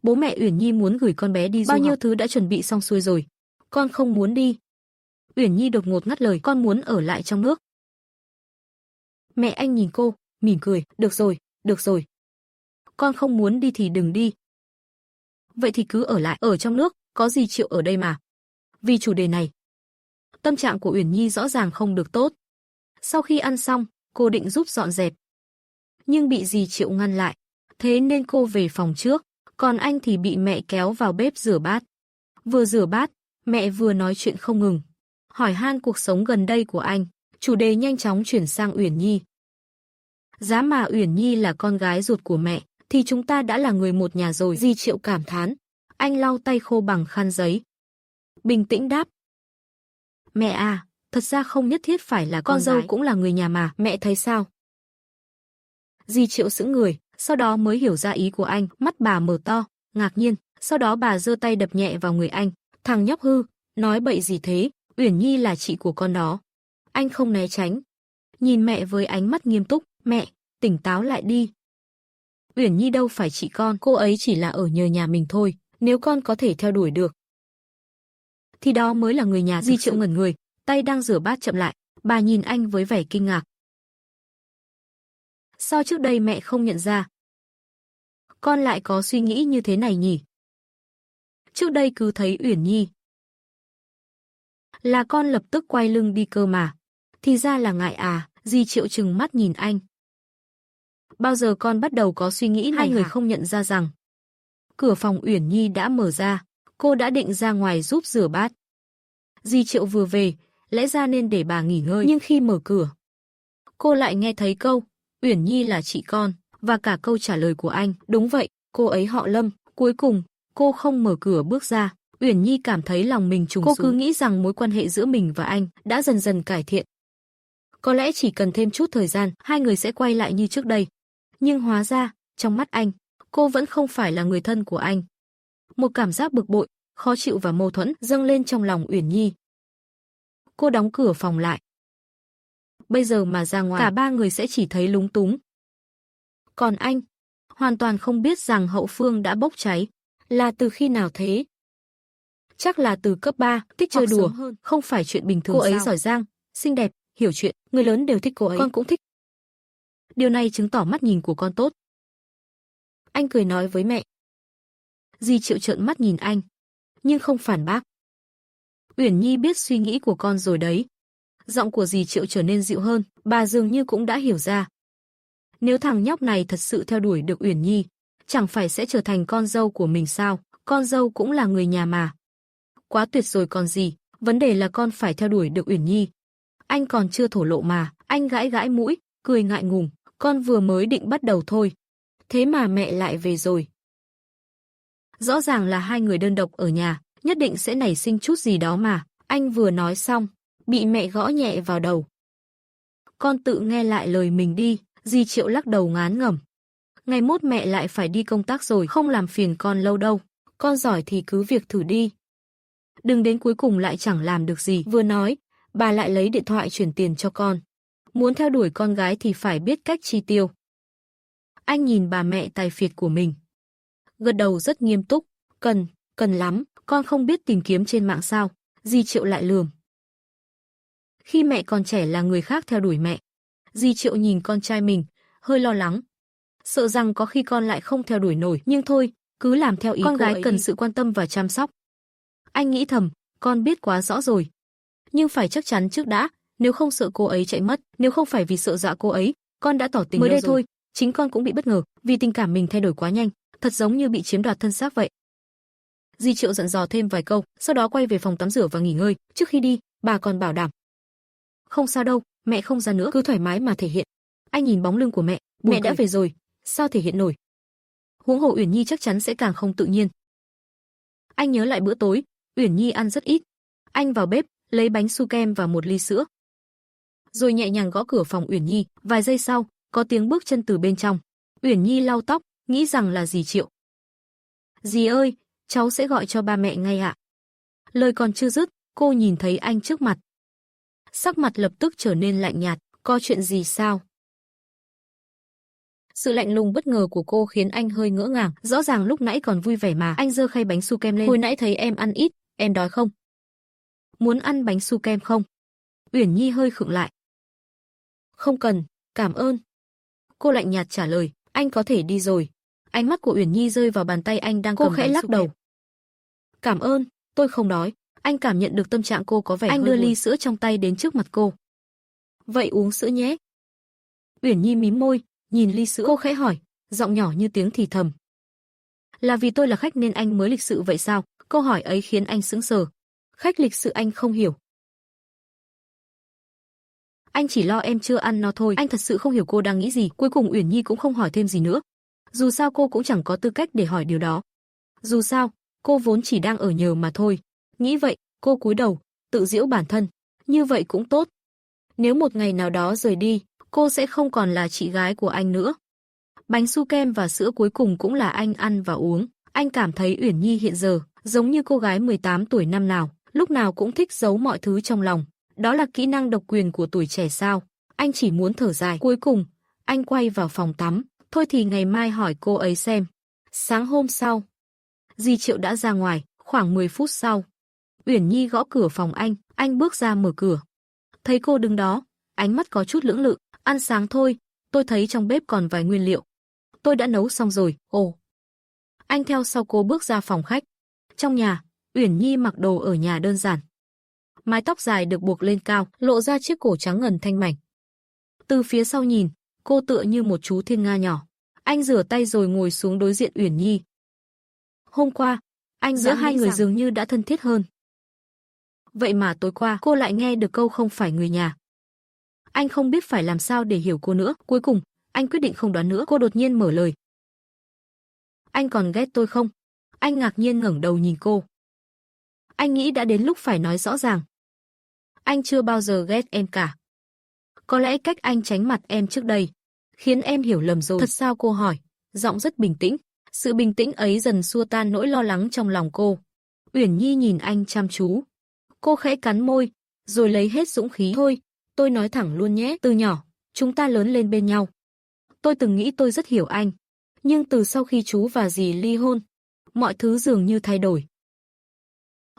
Bố mẹ Uyển Nhi muốn gửi con bé đi du học. Bao nhiêu thứ đã chuẩn bị xong xuôi rồi. Con không muốn đi. Uyển Nhi đột ngột ngắt lời, con muốn ở lại trong nước. Mẹ anh nhìn cô, mỉm cười, được rồi. Con không muốn đi thì đừng đi. Vậy thì cứ ở lại, ở trong nước, có gì Triệu ở đây mà. Vì chủ đề này, tâm trạng của Uyển Nhi rõ ràng không được tốt. Sau khi ăn xong, cô định giúp dọn dẹp. Nhưng bị dì Triệu ngăn lại, thế nên cô về phòng trước, còn anh thì bị mẹ kéo vào bếp rửa bát. Vừa rửa bát, mẹ vừa nói chuyện không ngừng, hỏi han cuộc sống gần đây của anh, Chủ đề nhanh chóng chuyển sang Uyển Nhi. Giá mà Uyển Nhi là con gái ruột của mẹ, thì chúng ta đã là người một nhà rồi. Di Triệu cảm thán. Anh lau tay khô bằng khăn giấy. Bình tĩnh đáp. Mẹ à, thật ra không nhất thiết phải là con dâu cũng là người nhà mà, mẹ thấy sao? Di Triệu sững người, sau đó mới hiểu ra ý của anh, mắt bà mở to, ngạc nhiên, sau đó bà giơ tay đập nhẹ vào người anh. Thằng nhóc hư, nói bậy gì thế, Uyển Nhi là chị của con đó. Anh không né tránh. Nhìn mẹ với ánh mắt nghiêm túc, mẹ, tỉnh táo lại đi. Uyển Nhi đâu phải chị con, cô ấy chỉ là ở nhờ nhà mình thôi, nếu con có thể theo đuổi được. Thì đó mới là người nhà. Di Triệu ngẩn người, tay đang rửa bát chậm lại, bà nhìn anh với vẻ kinh ngạc. Sao trước đây mẹ không nhận ra? Con lại có suy nghĩ như thế này nhỉ? Trước đây cứ thấy Uyển Nhi là con lập tức quay lưng đi cơ mà. Thì ra là ngại à? Di Triệu trừng mắt nhìn anh. Bao giờ con bắt đầu có suy nghĩ này? Hai người không nhận ra rằng cửa phòng Uyển Nhi đã mở ra, cô đã định ra ngoài giúp rửa bát. Di Triệu vừa về, lẽ ra nên để bà nghỉ ngơi, nhưng khi mở cửa, cô lại nghe thấy câu Uyển Nhi là chị con, và cả câu trả lời của anh. Đúng vậy, cô ấy họ Lâm. Cuối cùng, cô không mở cửa bước ra. Uyển Nhi cảm thấy lòng mình trùng xuống. Cô cứ nghĩ rằng mối quan hệ giữa mình và anh đã dần dần cải thiện. Có lẽ chỉ cần thêm chút thời gian, hai người sẽ quay lại như trước đây. Nhưng hóa ra, trong mắt anh, cô vẫn không phải là người thân của anh. Một cảm giác bực bội, khó chịu và mâu thuẫn dâng lên trong lòng Uyển Nhi. Cô đóng cửa phòng lại. Bây giờ mà ra ngoài, cả ba người sẽ chỉ thấy lúng túng. Còn anh, hoàn toàn không biết rằng hậu phương đã bốc cháy. Là từ khi nào thế? Chắc là từ cấp 3, thích chơi đùa, không phải chuyện bình thường. Cô ấy giỏi giang, xinh đẹp, hiểu chuyện, người lớn đều thích cô ấy. Con cũng thích. Điều này chứng tỏ mắt nhìn của con tốt. Anh cười nói với mẹ. Di Triệu trợn mắt nhìn anh, nhưng không phản bác. Uyển Nhi biết suy nghĩ của con rồi đấy. Giọng của Di Triệu trở nên dịu hơn, bà dường như cũng đã hiểu ra. Nếu thằng nhóc này thật sự theo đuổi được Uyển Nhi, chẳng phải sẽ trở thành con dâu của mình sao? Con dâu cũng là người nhà mà. Quá tuyệt rồi còn gì, vấn đề là con phải theo đuổi được Uyển Nhi. Anh còn chưa thổ lộ mà, anh gãi gãi mũi, cười ngại ngùng, con vừa mới định bắt đầu thôi. Thế mà mẹ lại về rồi. Rõ ràng là hai người đơn độc ở nhà, nhất định sẽ nảy sinh chút gì đó mà. Anh vừa nói xong, bị mẹ gõ nhẹ vào đầu. Con tự nghe lại lời mình đi. Di Triệu lắc đầu ngán ngẩm. Ngày mốt mẹ lại phải đi công tác rồi, không làm phiền con lâu đâu. Con giỏi thì cứ việc thử đi. Đừng đến cuối cùng lại chẳng làm được gì. Vừa nói, bà lại lấy điện thoại chuyển tiền cho con. Muốn theo đuổi con gái thì phải biết cách chi tiêu. Anh nhìn bà mẹ tài phiệt của mình, gật đầu rất nghiêm túc. Cần lắm, con không biết tìm kiếm trên mạng sao? Di Triệu lại lườm. Khi mẹ còn trẻ là người khác theo đuổi mẹ. Di Triệu nhìn con trai mình, hơi lo lắng. Sợ rằng có khi con lại không theo đuổi nổi, nhưng thôi, cứ làm theo ý con gái cần sự quan tâm và chăm sóc. Anh nghĩ thầm, con biết quá rõ rồi. Nhưng phải chắc chắn trước đã, nếu không sợ cô ấy chạy mất, nếu không phải vì sợ dọa cô ấy, con đã tỏ tình mới đây rồi. Thôi, chính con cũng bị bất ngờ, vì tình cảm mình thay đổi quá nhanh, thật giống như bị chiếm đoạt thân xác vậy. Di Triệu dặn dò thêm vài câu, sau đó quay về phòng tắm rửa và nghỉ ngơi. Trước khi đi, bà còn bảo đảm. Không sao đâu, mẹ không ra nữa, cứ thoải mái mà thể hiện. Anh nhìn bóng lưng của mẹ, mẹ đã về rồi, sao thể hiện nổi? Huống hồ Uyển Nhi chắc chắn sẽ càng không tự nhiên. Anh nhớ lại bữa tối, Uyển Nhi ăn rất ít. Anh vào bếp, lấy bánh su kem và một ly sữa. Rồi nhẹ nhàng gõ cửa phòng Uyển Nhi, vài giây sau, có tiếng bước chân từ bên trong. Uyển Nhi lau tóc, nghĩ rằng là dì Triệu. Dì ơi, cháu sẽ gọi cho ba mẹ ngay ạ. Lời còn chưa dứt, cô nhìn thấy anh trước mặt. Sắc mặt lập tức trở nên lạnh nhạt, có chuyện gì sao? Sự lạnh lùng bất ngờ của cô khiến anh hơi ngỡ ngàng, rõ ràng lúc nãy còn vui vẻ mà. Anh giơ khay bánh su kem lên. Hồi nãy thấy em ăn ít, em đói không? Muốn ăn bánh su kem không? Uyển Nhi hơi khựng lại. Không cần, cảm ơn. Cô lạnh nhạt trả lời, anh có thể đi rồi. Ánh mắt của Uyển Nhi rơi vào bàn tay anh đang cầm bánh su kem. Cô khẽ lắc đầu. Cảm ơn, tôi không đói. Anh cảm nhận được tâm trạng cô có vẻ hơi buồn. Anh đưa ly sữa trong tay đến trước mặt cô. Vậy uống sữa nhé. Uyển Nhi mím môi, nhìn ly sữa. Cô khẽ hỏi, giọng nhỏ như tiếng thì thầm. Là vì tôi là khách nên anh mới lịch sự vậy sao? Câu hỏi ấy khiến anh sững sờ. Khách lịch sự anh không hiểu. Anh chỉ lo em chưa ăn no thôi. Anh thật sự không hiểu cô đang nghĩ gì. Cuối cùng Uyển Nhi cũng không hỏi thêm gì nữa. Dù sao cô cũng chẳng có tư cách để hỏi điều đó. Dù sao, cô vốn chỉ đang ở nhờ mà thôi. Nghĩ vậy, cô cúi đầu, tự giễu bản thân. Như vậy cũng tốt. Nếu một ngày nào đó rời đi, cô sẽ không còn là chị gái của anh nữa. Bánh su kem và sữa cuối cùng cũng là anh ăn và uống. Anh cảm thấy Uyển Nhi hiện giờ giống như cô gái 18 tuổi năm nào, lúc nào cũng thích giấu mọi thứ trong lòng. Đó là kỹ năng độc quyền của tuổi trẻ sao? Anh chỉ muốn thở dài. Cuối cùng, anh quay vào phòng tắm. Thôi thì ngày mai hỏi cô ấy xem. Sáng hôm sau, dì Triệu đã ra ngoài. Khoảng 10 phút sau, Uyển Nhi gõ cửa phòng anh bước ra mở cửa. Thấy cô đứng đó, ánh mắt có chút lưỡng lự. Ăn sáng thôi, tôi thấy trong bếp còn vài nguyên liệu. Tôi đã nấu xong rồi. Ồ. Anh theo sau cô bước ra phòng khách. Trong nhà, Uyển Nhi mặc đồ ở nhà đơn giản. Mái tóc dài được buộc lên cao, lộ ra chiếc cổ trắng ngần thanh mảnh. Từ phía sau nhìn, cô tựa như một chú thiên nga nhỏ. Anh rửa tay rồi ngồi xuống đối diện Uyển Nhi. Hôm qua, anh giữa hai người dường như đã thân thiết hơn. Vậy mà tối qua cô lại nghe được câu không phải người nhà. Anh không biết phải làm sao để hiểu cô nữa. Cuối cùng, anh quyết định không đoán nữa. Cô đột nhiên mở lời. Anh còn ghét tôi không? Anh ngạc nhiên ngẩng đầu nhìn cô. Anh nghĩ đã đến lúc phải nói rõ ràng. Anh chưa bao giờ ghét em cả. Có lẽ cách anh tránh mặt em trước đây khiến em hiểu lầm rồi. Thật sao? Cô hỏi, giọng rất bình tĩnh. Sự bình tĩnh ấy dần xua tan nỗi lo lắng trong lòng cô. Uyển Nhi nhìn anh chăm chú. Cô khẽ cắn môi, rồi lấy hết dũng khí. Thôi, tôi nói thẳng luôn nhé. Từ nhỏ, chúng ta lớn lên bên nhau. Tôi từng nghĩ tôi rất hiểu anh. Nhưng từ sau khi chú và dì ly hôn, mọi thứ dường như thay đổi.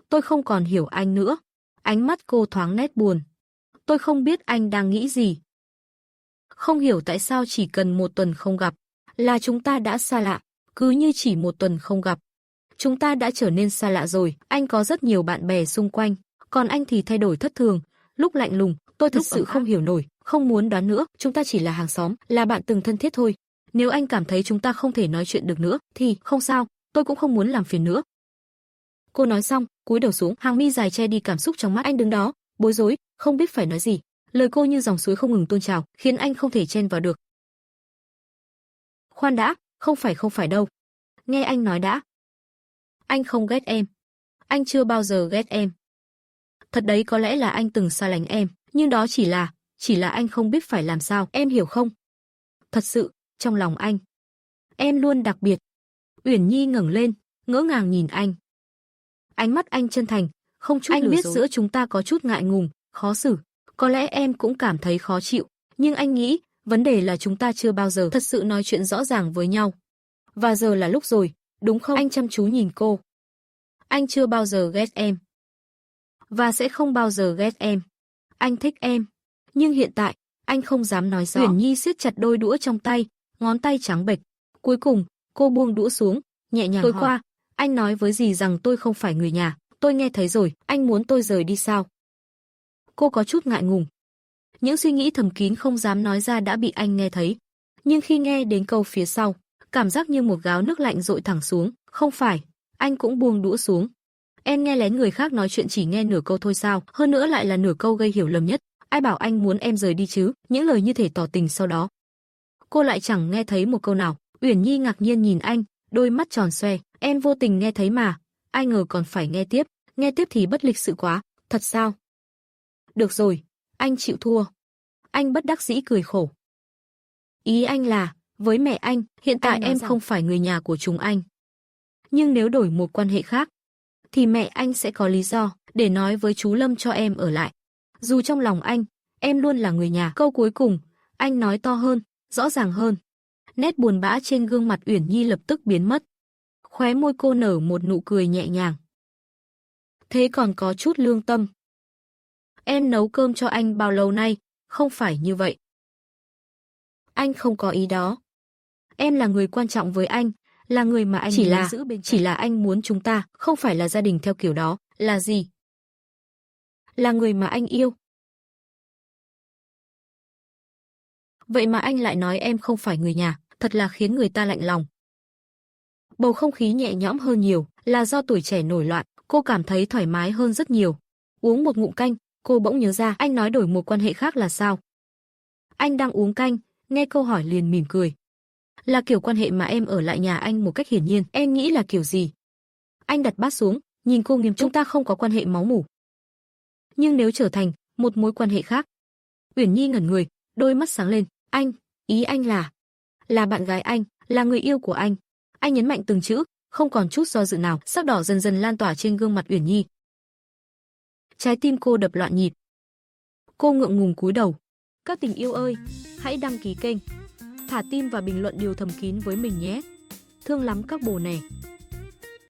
Tôi không còn hiểu anh nữa. Ánh mắt cô thoáng nét buồn. Tôi không biết anh đang nghĩ gì. Không hiểu tại sao chỉ cần một tuần không gặp, là chúng ta đã xa lạ. Cứ như chỉ một tuần không gặp, chúng ta đã trở nên xa lạ rồi. Anh có rất nhiều bạn bè xung quanh, còn anh thì thay đổi thất thường. Lúc lạnh lùng, tôi thật sự không hiểu nổi, không muốn đoán nữa. Chúng ta chỉ là hàng xóm, là bạn từng thân thiết thôi. Nếu anh cảm thấy chúng ta không thể nói chuyện được nữa, thì không sao, tôi cũng không muốn làm phiền nữa. Cô nói xong, cúi đầu xuống, hàng mi dài che đi cảm xúc trong mắt. Anh đứng đó, bối rối, không biết phải nói gì. Lời cô như dòng suối không ngừng tuôn trào, khiến anh không thể chen vào được. Khoan đã, không phải đâu. Nghe anh nói đã. Anh không ghét em. Anh chưa bao giờ ghét em. Thật đấy, có lẽ là anh từng xa lánh em, nhưng đó chỉ là anh không biết phải làm sao, em hiểu không? Thật sự, trong lòng anh, em luôn đặc biệt. Uyển Nhi ngẩng lên, ngỡ ngàng nhìn anh. Ánh mắt anh chân thành, không chút lừa dối. Anh biết giữa chúng ta có chút ngại ngùng, khó xử. Có lẽ em cũng cảm thấy khó chịu, nhưng anh nghĩ, vấn đề là chúng ta chưa bao giờ thật sự nói chuyện rõ ràng với nhau. Và giờ là lúc rồi, đúng không? Anh chăm chú nhìn cô. Anh chưa bao giờ ghét em. Và sẽ không bao giờ ghét em. Anh thích em. Nhưng hiện tại, anh không dám nói rõ. Uyển Nhi siết chặt đôi đũa trong tay, ngón tay trắng bệch. Cuối cùng, cô buông đũa xuống, nhẹ nhàng hỏi. Tối qua, anh nói với dì rằng tôi không phải người nhà. Tôi nghe thấy rồi, anh muốn tôi rời đi sao? Cô có chút ngại ngùng. Những suy nghĩ thầm kín không dám nói ra đã bị anh nghe thấy. Nhưng khi nghe đến câu phía sau, cảm giác như một gáo nước lạnh dội thẳng xuống. Không phải, anh cũng buông đũa xuống. Em nghe lén người khác nói chuyện chỉ nghe nửa câu thôi sao? Hơn nữa lại là nửa câu gây hiểu lầm nhất. Ai bảo anh muốn em rời đi chứ? Những lời như thể tỏ tình sau đó. Cô lại chẳng nghe thấy một câu nào. Uyển Nhi ngạc nhiên nhìn anh, đôi mắt tròn xoe. Em vô tình nghe thấy mà. Ai ngờ còn phải nghe tiếp. Nghe tiếp thì bất lịch sự quá. Thật sao? Được rồi, anh chịu thua. Anh bất đắc dĩ cười khổ. Ý anh là, với mẹ anh, hiện tại em không phải người nhà của chúng anh. Nhưng nếu đổi một quan hệ khác, thì mẹ anh sẽ có lý do để nói với chú Lâm cho em ở lại. Dù trong lòng anh, em luôn là người nhà. Câu cuối cùng, anh nói to hơn, rõ ràng hơn. Nét buồn bã trên gương mặt Uyển Nhi lập tức biến mất. Khóe môi cô nở một nụ cười nhẹ nhàng. Thế còn có chút lương tâm. Em nấu cơm cho anh bao lâu nay, không phải như vậy. Anh không có ý đó. Em là người quan trọng với anh, là người mà anh muốn giữ bên cạnh. Chỉ là anh muốn chúng ta không phải là gia đình theo kiểu đó, là gì? Là người mà anh yêu. Vậy mà anh lại nói em không phải người nhà, thật là khiến người ta lạnh lòng. Bầu không khí nhẹ nhõm hơn nhiều, là do tuổi trẻ nổi loạn, cô cảm thấy thoải mái hơn rất nhiều. Uống một ngụm canh, Cô bỗng nhớ ra, anh nói đổi một quan hệ khác là sao? Anh đang uống canh, nghe câu hỏi liền mỉm cười. Là kiểu quan hệ mà em ở lại nhà anh một cách hiển nhiên, em nghĩ là kiểu gì? Anh đặt bát xuống, nhìn cô nghiêm túc. Chúng ta không có quan hệ máu mủ. Nhưng nếu trở thành một mối quan hệ khác. Uyển Nhi ngẩn người, đôi mắt sáng lên. Anh, ý anh là bạn gái anh, là người yêu của anh. Anh nhấn mạnh từng chữ, không còn chút do dự nào, sắc đỏ dần dần lan tỏa trên gương mặt Uyển Nhi. Trái tim cô đập loạn nhịp. Cô ngượng ngùng cúi đầu. Các tình yêu ơi, hãy đăng ký kênh, thả tim và bình luận điều thầm kín với mình nhé. Thương lắm các bồ nè.